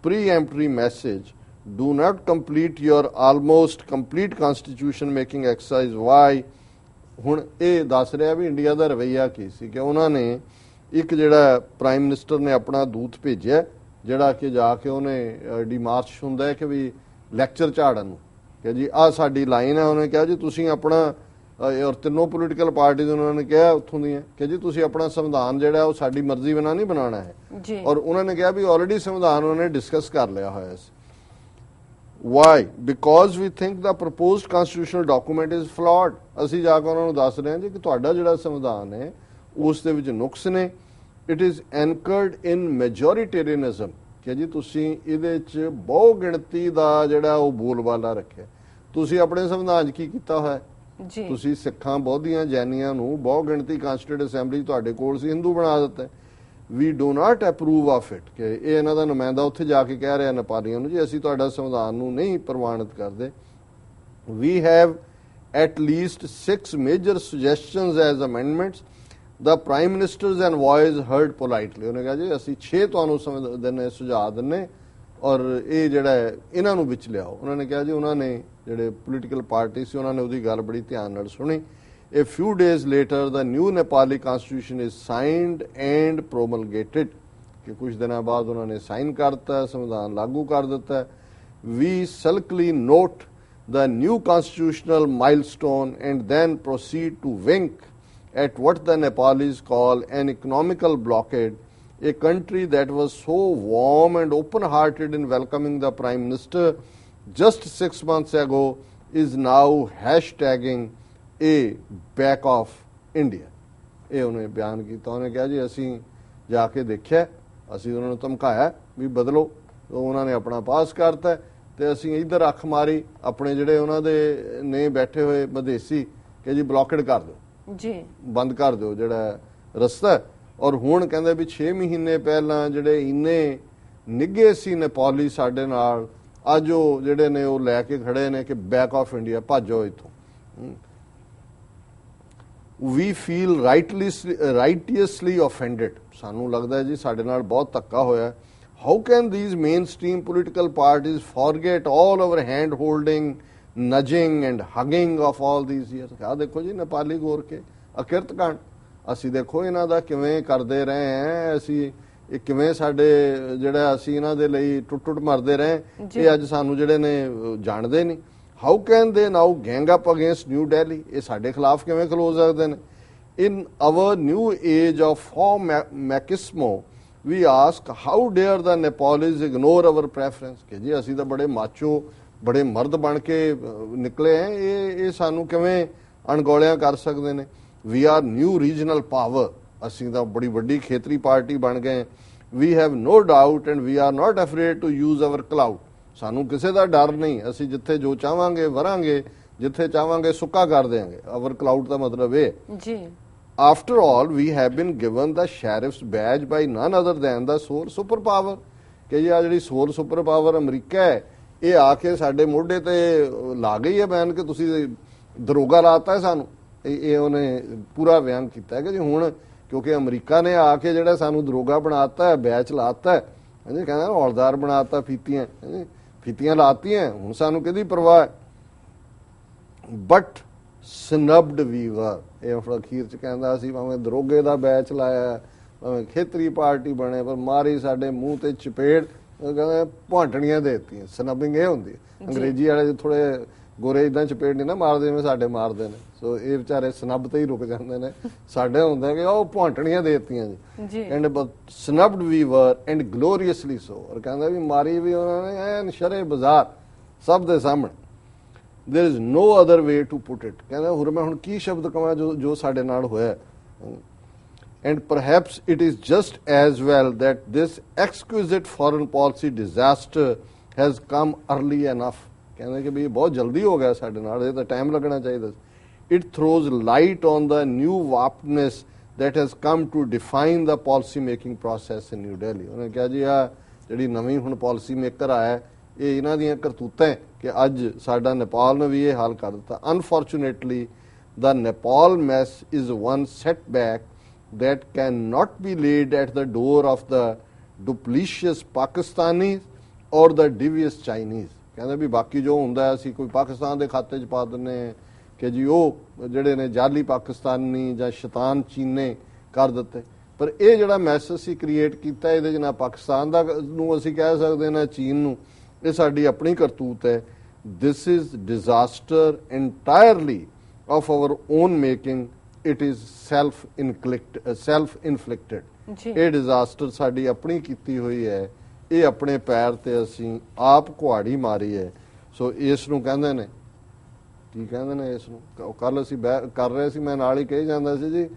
preemptory message, do not complete your almost complete constitution making exercise। Why? ਹੁਣ ਇਹ ਦੱਸ ਰਿਹਾ ਵੀ India ਦਾ ਰਵੱਈਆ ਕੀ ਸੀ ਕਿ ਉਹਨਾਂ ਨੇ ਇੱਕ ਜਿਹੜਾ ਪ੍ਰਾਈਮ ਮਿਨਿਸਟਰ ਨੇ ਆਪਣਾ ਦੂਤ ਭੇਜਿਆ ਜਿਹੜਾ ਕਿ ਜਾ ਕੇ ਉਹਨੇ ਡਿਮਾਰਚ ਹੁੰਦਾ ਹੈ ਕਿ ਵੀ ਲੈਕਚਰ ਝਾੜਨ ਨੂੰ ਕਿ ਜੀ ਆਹ ਸਾਡੀ ਲਾਈਨ ਹੈ। ਉਹਨੇ ਕਿਹਾ ਜੀ ਤੁਸੀਂ ਆਪਣਾ, ਔਰ ਤਿੰਨੋਂ ਪੋਲੀਟੀਕਲ ਪਾਰਟੀਆਂ ਉਹਨਾਂ ਨੇ ਕਿਹਾ ਉੱਥੋਂ ਦੀਆਂ ਕਿ ਜੀ ਤੁਸੀਂ ਆਪਣਾ ਸੰਵਿਧਾਨ ਜਿਹੜਾ ਉਹ ਸਾਡੀ ਮਰਜ਼ੀ ਬਿਨਾਂ ਨਹੀਂ ਬਣਾਉਣਾ ਹੈ। ਔਰ ਉਹਨਾਂ ਨੇ ਕਿਹਾ ਵੀ ਆਲਰੇਡੀ ਸੰਵਿਧਾਨ ਉਹਨਾਂ ਨੇ ਡਿਸਕਸ ਕਰ ਲਿਆ ਹੋਇਆ ਸੀ। Why? Because we think the proposed constitutional document is flawed। ਅਸੀਂ ਜਾ ਕੇ ਉਹਨਾਂ ਨੂੰ ਦੱਸ ਰਹੇ ਹਾਂ ਜੀ ਕਿ ਤੁਹਾਡਾ ਜਿਹੜਾ ਸੰਵਿਧਾਨ ਹੈ ਉਸ ਦੇ ਵਿੱਚ ਨੁਕਸ ਨੇ। It is anchored in majoritarianism ਕਿ ਜੀ ਤੁਸੀਂ ਇਹਦੇ 'ਚ ਬਹੁ ਗਿਣਤੀ ਦਾ ਜਿਹੜਾ ਉਹ ਬੋਲਬਾਲਾ ਰੱਖਿਆ। ਤੁਸੀਂ ਆਪਣੇ ਸੰਵਿਧਾਨ 'ਚ ਕੀ ਕੀਤਾ ਹੋਇਆ ਜੀ? ਤੁਸੀਂ ਸਿੱਖਾਂ, ਬੌਧੀਆਂ, ਜੈਨੀਆਂ ਨੂੰ ਬਹੁ ਗਿਣਤੀ ਕਾਂਸਟੀਟਿਊਟ ਅਸੈਂਬਲੀ ਤੁਹਾਡੇ ਕੋਲ ਸੀ, ਹਿੰਦੂ ਬਣਾ ਦਿੱਤਾ। We do not approve of it ਕਿ ਇਹ ਇਹਨਾਂ ਦਾ ਨੁਮਾਇੰਦਾ ਉੱਥੇ ਜਾ ਕੇ ਕਹਿ ਰਿਹਾ ਨੇਪਾਲੀਆਂ ਨੂੰ ਜੀ ਅਸੀਂ ਤੁਹਾਡਾ ਸੰਵਿਧਾਨ ਨੂੰ ਨਹੀਂ ਪ੍ਰਵਾਨਿਤ ਕਰਦੇ। We have at least 6 major suggestions as amendments। The Prime Minister's envoys heard politely। ਉਹਨੇ ਕਿਹਾ ਜੀ ਅਸੀਂ 6 ਤੁਹਾਨੂੰ ਸੁਝਾਅ ਦਿੰਨੇ ਔਰ ਇਹ ਜਿਹੜਾ ਇਹਨਾਂ ਨੂੰ ਵਿੱਚ ਲਿਆਓ। ਉਹਨਾਂ ਨੇ ਕਿਹਾ ਜੀ ਉਹਨਾਂ ਨੇ ਜਿਹੜੇ ਪੋਲੀਟੀਕਲ ਪਾਰਟੀ ਸੀ ਉਹਨਾਂ ਨੇ ਉਹਦੀ ਗੱਲ ਬੜੀ ਧਿਆਨ ਨਾਲ ਸੁਣੀ। A few days later, the new Nepali constitution is signed and promulgated। कि कुछ दिनों बाद उन्होंने साइन करता, संविधान लागू कर दिता है। We sulkily note the new constitutional milestone and then proceed to wink at what the Nepalis call an economical blockade. A country that was so warm and open-hearted in welcoming the Prime Minister just 6 months ago is now hashtagging a back of India. ਇਹ ਉਹਨੇ ਬਿਆਨ ਕੀਤਾ। ਉਹਨੇ ਕਿਹਾ ਜੀ ਅਸੀਂ ਜਾ ਕੇ ਦੇਖਿਆ, ਅਸੀਂ ਉਹਨਾਂ ਨੂੰ ਧਮਕਾਇਆ ਵੀ ਬਦਲੋ, ਉਹਨਾਂ ਨੇ ਆਪਣਾ ਪਾਸ ਕਰਤਾ ਤੇ ਅਸੀਂ ਇੱਧਰ ਅੱਖ ਮਾਰੀ ਆਪਣੇ ਜਿਹੜੇ ਉਹਨਾਂ ਦੇ ਨੇ ਬੈਠੇ ਹੋਏ ਵਿਦੇਸ਼ੀ ਕਿ ਜੀ ਬਲੌਕਡ ਕਰ ਦਿਓ ਜੀ, ਬੰਦ ਕਰ ਦਿਓ ਜਿਹੜਾ ਰਸਤਾ। ਔਰ ਹੁਣ ਕਹਿੰਦੇ ਵੀ 6 ਮਹੀਨੇ ਪਹਿਲਾਂ ਜਿਹੜੇ ਇੰਨੇ ਨਿੱਘੇ ਸੀ ਨੇਪਾਲੀ ਸਾਡੇ ਨਾਲ, ਅੱਜ ਉਹ ਜਿਹੜੇ ਨੇ ਉਹ ਲੈ ਕੇ ਖੜੇ ਨੇ ਕਿ ਬੈਕ ਆਫ ਇੰਡੀਆ, ਭਾਜੋ ਇੱਥੋਂ। We feel righteously offended. ਸਾਨੂੰ ਲੱਗਦਾ ਜੀ ਸਾਡੇ ਨਾਲ ਬਹੁਤ ਧੱਕਾ ਹੋਇਆ। How can these mainstream political parties forget all our hand holding, nudging and hugging of all these years? ਆ ਦੇਖੋ ਜੀ ਨੇਪਾਲੀ ਗੋਰ ਕੇ ਅਕਿਰਤ ਕਾਂਡ, ਅਸੀਂ ਦੇਖੋ ਇਹਨਾਂ ਦਾ ਕਿਵੇਂ ਕਰਦੇ ਰਹੇ ਹਾਂ, ਅਸੀਂ ਇਹ ਕਿਵੇਂ ਸਾਡੇ ਜਿਹੜਾ ਅਸੀਂ ਇਹਨਾਂ ਦੇ ਲਈ ਟੁੱਟ ਮਰਦੇ ਰਹੇ, ਇਹ ਅੱਜ ਸਾਨੂੰ ਜਿਹੜੇ ਨੇ ਜਾਣਦੇ ਨਹੀਂ। How can they now gang up against New Delhi? ਇਹ ਸਾਡੇ ਖਿਲਾਫ ਕਿਵੇਂ ਖਲੋ ਸਕਦੇ ਨੇ? In our new age of machismo, we ask how dare the Nepalis ignore our preference? ਕਿ ਜੀ ਅਸੀਂ ਤਾਂ ਬੜੇ ਮਾਚੋ, ਬੜੇ ਮਰਦ ਬਣ ਕੇ ਨਿਕਲੇ ਹੈ, ਇਹ ਸਾਨੂੰ ਕਿਵੇਂ ਅਣਗੌਲਿਆਂ ਕਰ ਸਕਦੇ ਨੇ? We are new regional power. ਅਸੀਂ ਤਾਂ ਬੜੀ ਵੱਡੀ ਖੇਤਰੀ ਪਾਰਟੀ ਬਣ ਗਏ। We have no doubt and we are not afraid to use our clout. ਸਾਨੂੰ ਕਿਸੇ ਦਾ ਡਰ ਨਹੀਂ, ਅਸੀਂ ਜਿੱਥੇ ਜੋ ਚਾਹਾਂਗੇ ਵਰਾਂਗੇ, ਜਿੱਥੇ ਚਾਹਾਂਗੇ ਸੁੱਕਾ ਕਰ ਦੇਾਂਗੇ। ਅਵਰ ਕਲਾਊਡ ਦਾ ਮਤਲਬ ਇਹ ਜੀ। After all we have been given the sheriff's badge by none other than the sole super power. ਕਿ ਜੀ ਆ ਜਿਹੜੀ ਸੋਲ ਸੁਪਰ ਪਾਵਰ ਅਮਰੀਕਾ ਹੈ, ਇਹ ਆ ਕੇ ਸਾਡੇ ਮੋਢੇ ਤੇ ਲਾ ਗਈ ਹੈ ਬੈਨ ਕਿ ਤੁਸੀਂ ਦਰੋਗਾ ਲਾਤਾ ਹੈ ਸਾਨੂੰ। ਇਹ ਉਹਨੇ ਪੂਰਾ ਬਿਆਨ ਕੀਤਾ ਹੈ ਕਿ ਜੀ ਹੁਣ ਕਿਉਂਕਿ ਅਮਰੀਕਾ ਨੇ ਆ ਕੇ ਜਿਹੜਾ ਸਾਨੂੰ ਦਰੋਗਾ ਬਣਾਤਾ ਹੈ, ਬੈਚ ਲਾਤਾ ਹੈ, ਹਾਂਜੀ ਕਹਿੰਦਾ ਹੌਲਦਾਰ ਬਣਾਤਾ, ਫੀਤੀਆਂ ਲਾਤੀਆਂ, ਹੁਣ ਸਾਨੂੰ ਕਿਹਦੀ ਪਰਵਾਹ ਹੈ। ਬਟ ਸਨਬਡ ਵੀਵਰ, ਇਹ ਅਖੀਰ ਚ ਕਹਿੰਦਾ ਅਸੀਂ ਭਾਵੇਂ ਦਰੋਗੇ ਦਾ ਬੈਚ ਲਾਇਆ, ਭਾਵੇਂ ਖੇਤਰੀ ਪਾਰਟੀ ਬਣੇ, ਪਰ ਮਾਰੀ ਸਾਡੇ ਮੂੰਹ ਤੇ ਚਪੇੜ, ਕਹਿੰਦੇ ਭਾਂਟਣੀਆਂ ਦੇ ਦਿੱਤੀਆਂ। ਸਨਬਿੰਗ ਇਹ ਹੁੰਦੀ ਹੈ, ਅੰਗਰੇਜ਼ੀ ਵਾਲੇ ਥੋੜੇ ਗੋਰੇ ਇਦਾਂ ਚਪੇੜ ਨਹੀਂ ਨਾ ਮਾਰਦੇ ਜਿਵੇਂ ਸਾਡੇ ਮਾਰਦੇ ਨੇ, ਸੋ ਇਹ ਵਿਚਾਰੇ ਸਨਬ ਤੇ ਹੀ ਰੁਕ ਜਾਂਦੇ ਨੇ। ਸਾਡੇ ਹੁੰਦਾ ਕਿ ਉਹ ਭਾਂਟਣੀਆਂ ਦੇ ਦਿੱਤੀਆਂ ਜੀ, ਐਂਡ ਸਨਬਡ ਵੀ ਵਰ ਐਂਡ ਗਲੋਰੀਅਸਲੀ ਸੋ। ਔਰ ਕਹਿੰਦਾ ਵੀ ਮਾਰੀ ਵੀ ਉਹਨਾਂ ਨੇ ਐਨ ਸ਼ਰੇ ਬਾਜ਼ਾਰ ਸਭ ਦੇ ਸਾਹਮਣੇ। There is no other way to put it. ਕਹਿੰਦਾ ਹੋਰ ਮੈਂ ਹੁਣ ਕੀ ਸ਼ਬਦ ਕਵਾਂ ਜੋ ਸਾਡੇ ਨਾਲ ਹੋਇਆ। And perhaps it is just as well that this exquisite foreign policy disaster has come early enough. ਕਹਿੰਦੇ ਕਿ ਵੀ ਬਹੁਤ ਜਲਦੀ ਹੋ ਗਿਆ ਸਾਡੇ ਨਾਲ, ਇਹ ਤਾਂ ਟਾਈਮ ਲੱਗਣਾ ਚਾਹੀਦਾ। It throws light on the new warpedness that has come to define the policy making process in New Delhi. ਉਹਨੇ ਕਿਹਾ ਜੀ ਆ ਜਿਹੜੀ ਨਵੀਂ ਹੁਣ ਪਾਲਿਸੀ ਮੇਕਰ ਆਇਆ, ਇਹ ਇਹਨਾਂ ਦੀਆਂ ਕਰਤੂਤਾਂ ਕਿ ਅੱਜ ਸਾਡਾ ਨੇਪਾਲ ਨੇ ਵੀ ਇਹ ਹਾਲ ਕਰ ਦਿੱਤਾ। Unfortunately, the Nepal mess is one setback that cannot be laid at the door of the duplicitous Pakistanis or the devious Chinese. ਕਹਿੰਦੇ ਵੀ ਬਾਕੀ ਜੋ ਹੁੰਦਾ ਅਸੀਂ ਕੋਈ ਪਾਕਿਸਤਾਨ ਦੇ ਖਾਤੇ 'ਚ ਪਾ ਦਿੰਦੇ ਕਿ ਜੀ ਉਹ ਜਿਹੜੇ ਨੇ ਜਾਲੀ ਪਾਕਿਸਤਾਨੀ ਜਾਂ ਸ਼ੈਤਾਨ ਚੀਨੇ ਕਰ ਦਿੱਤੇ, ਪਰ ਇਹ ਜਿਹੜਾ ਮੈਸ ਅਸੀਂ ਕ੍ਰੀਏਟ ਕੀਤਾ ਇਹਦੇ 'ਚ ਨਾ ਪਾਕਿਸਤਾਨ ਦਾ ਨੂੰ ਅਸੀਂ ਕਹਿ ਸਕਦੇ ਨਾ ਚੀਨ ਨੂੰ, ਇਹ ਸਾਡੀ ਆਪਣੀ ਕਰਤੂਤ ਹੈ। This is disaster entirely of our own making. It is self inflicted. ਇਹ ਡਿਜ਼ਾਸਟਰ ਸਾਡੀ ਆਪਣੀ ਕੀਤੀ ਹੋਈ ਹੈ, ਇਹ ਆਪਣੇ ਪੈਰ ਤੇ ਅਸੀਂ ਆਪ ਕੁਹਾੜੀ ਮਾਰੀ ਹੈ। ਸੋ ਇਸ ਨੂੰ ਕਹਿੰਦੇ ਨੇ, ਕੀ ਕਹਿੰਦੇ ਨੇ ਇਸ ਨੂੰ, ਕੱਲ ਅਸੀਂ ਕਰ ਰਹੇ ਸੀ, ਮੈਂ ਨਾਲ ਹੀ ਕਹੀ ਜਾਂਦਾ ਸੀ ਜੀ,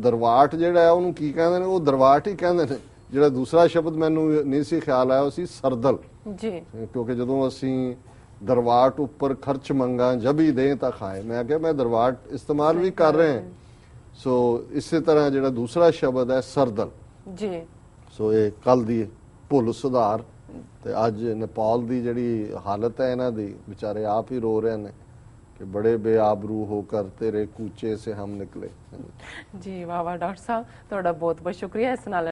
ਦਰਵਾਟ ਜਿਹੜਾ ਹੈ ਉਹਨੂੰ ਕੀ ਕਹਿੰਦੇ ਨੇ, ਉਹ ਦਰਵਾਟ ਹੀ ਕਹਿੰਦੇ ਨੇ। ਜਿਹੜਾ ਦੂਸਰਾ ਸ਼ਬਦ ਮੈਨੂੰ ਨਹੀਂ ਸੀ ਖਿਆਲ ਆਇਆ ਉਹ ਸੀ ਸਰਦਲ ਜੀ, ਕਿਉਂਕਿ ਜਦੋਂ ਅਸੀਂ ਦਰਵਾਟ ਉੱਪਰ ਖਰਚ ਮੰਗਾ ਜਬੀ ਦੇ ਤਾਂ ਖਾਏ, ਮੈਂ ਕਿਹਾ ਮੈਂ ਦਰਵਾਟ ਇਸਤੇਮਾਲ ਵੀ ਕਰ ਰਹੇ ਹਾਂ। ਸੋ ਇਸੇ ਤਰ੍ਹਾਂ ਜਿਹੜਾ ਦੂਸਰਾ ਸ਼ਬਦ ਹੈ ਸਰਦਲ ਜੀ। ਸੋ ਇਹ ਕੱਲ ਦੀ ਭੁੱਲ ਸੁਧਾਰ ਤੇ ਅੱਜ ਨੇਪਾਲ ਦੀ ਜਿਹੜੀ ਹਾਲਤ ਹੈ ਇਹਨਾਂ ਦੀ, ਵਿਚਾਰੇ ਆਪ ਹੀ ਰੋ ਰਹੇ ਨੇ ਕਿ ਬੜੇ ਬੇਆਬਰੂ ਹੋकर ਤੇਰੇ ਕੂਚੇ ਸੇ ਹਮ ਨਿਕਲੇ। ਜੀ ਵਾਹ ਵਾਹ ਡਾਕਟਰ ਸਾਹਿਬ, ਤੁਹਾਡਾ ਬਹੁਤ ਬਹੁਤ ਸ਼ੁਕਰੀਆ ਇਸ ਨਾਲ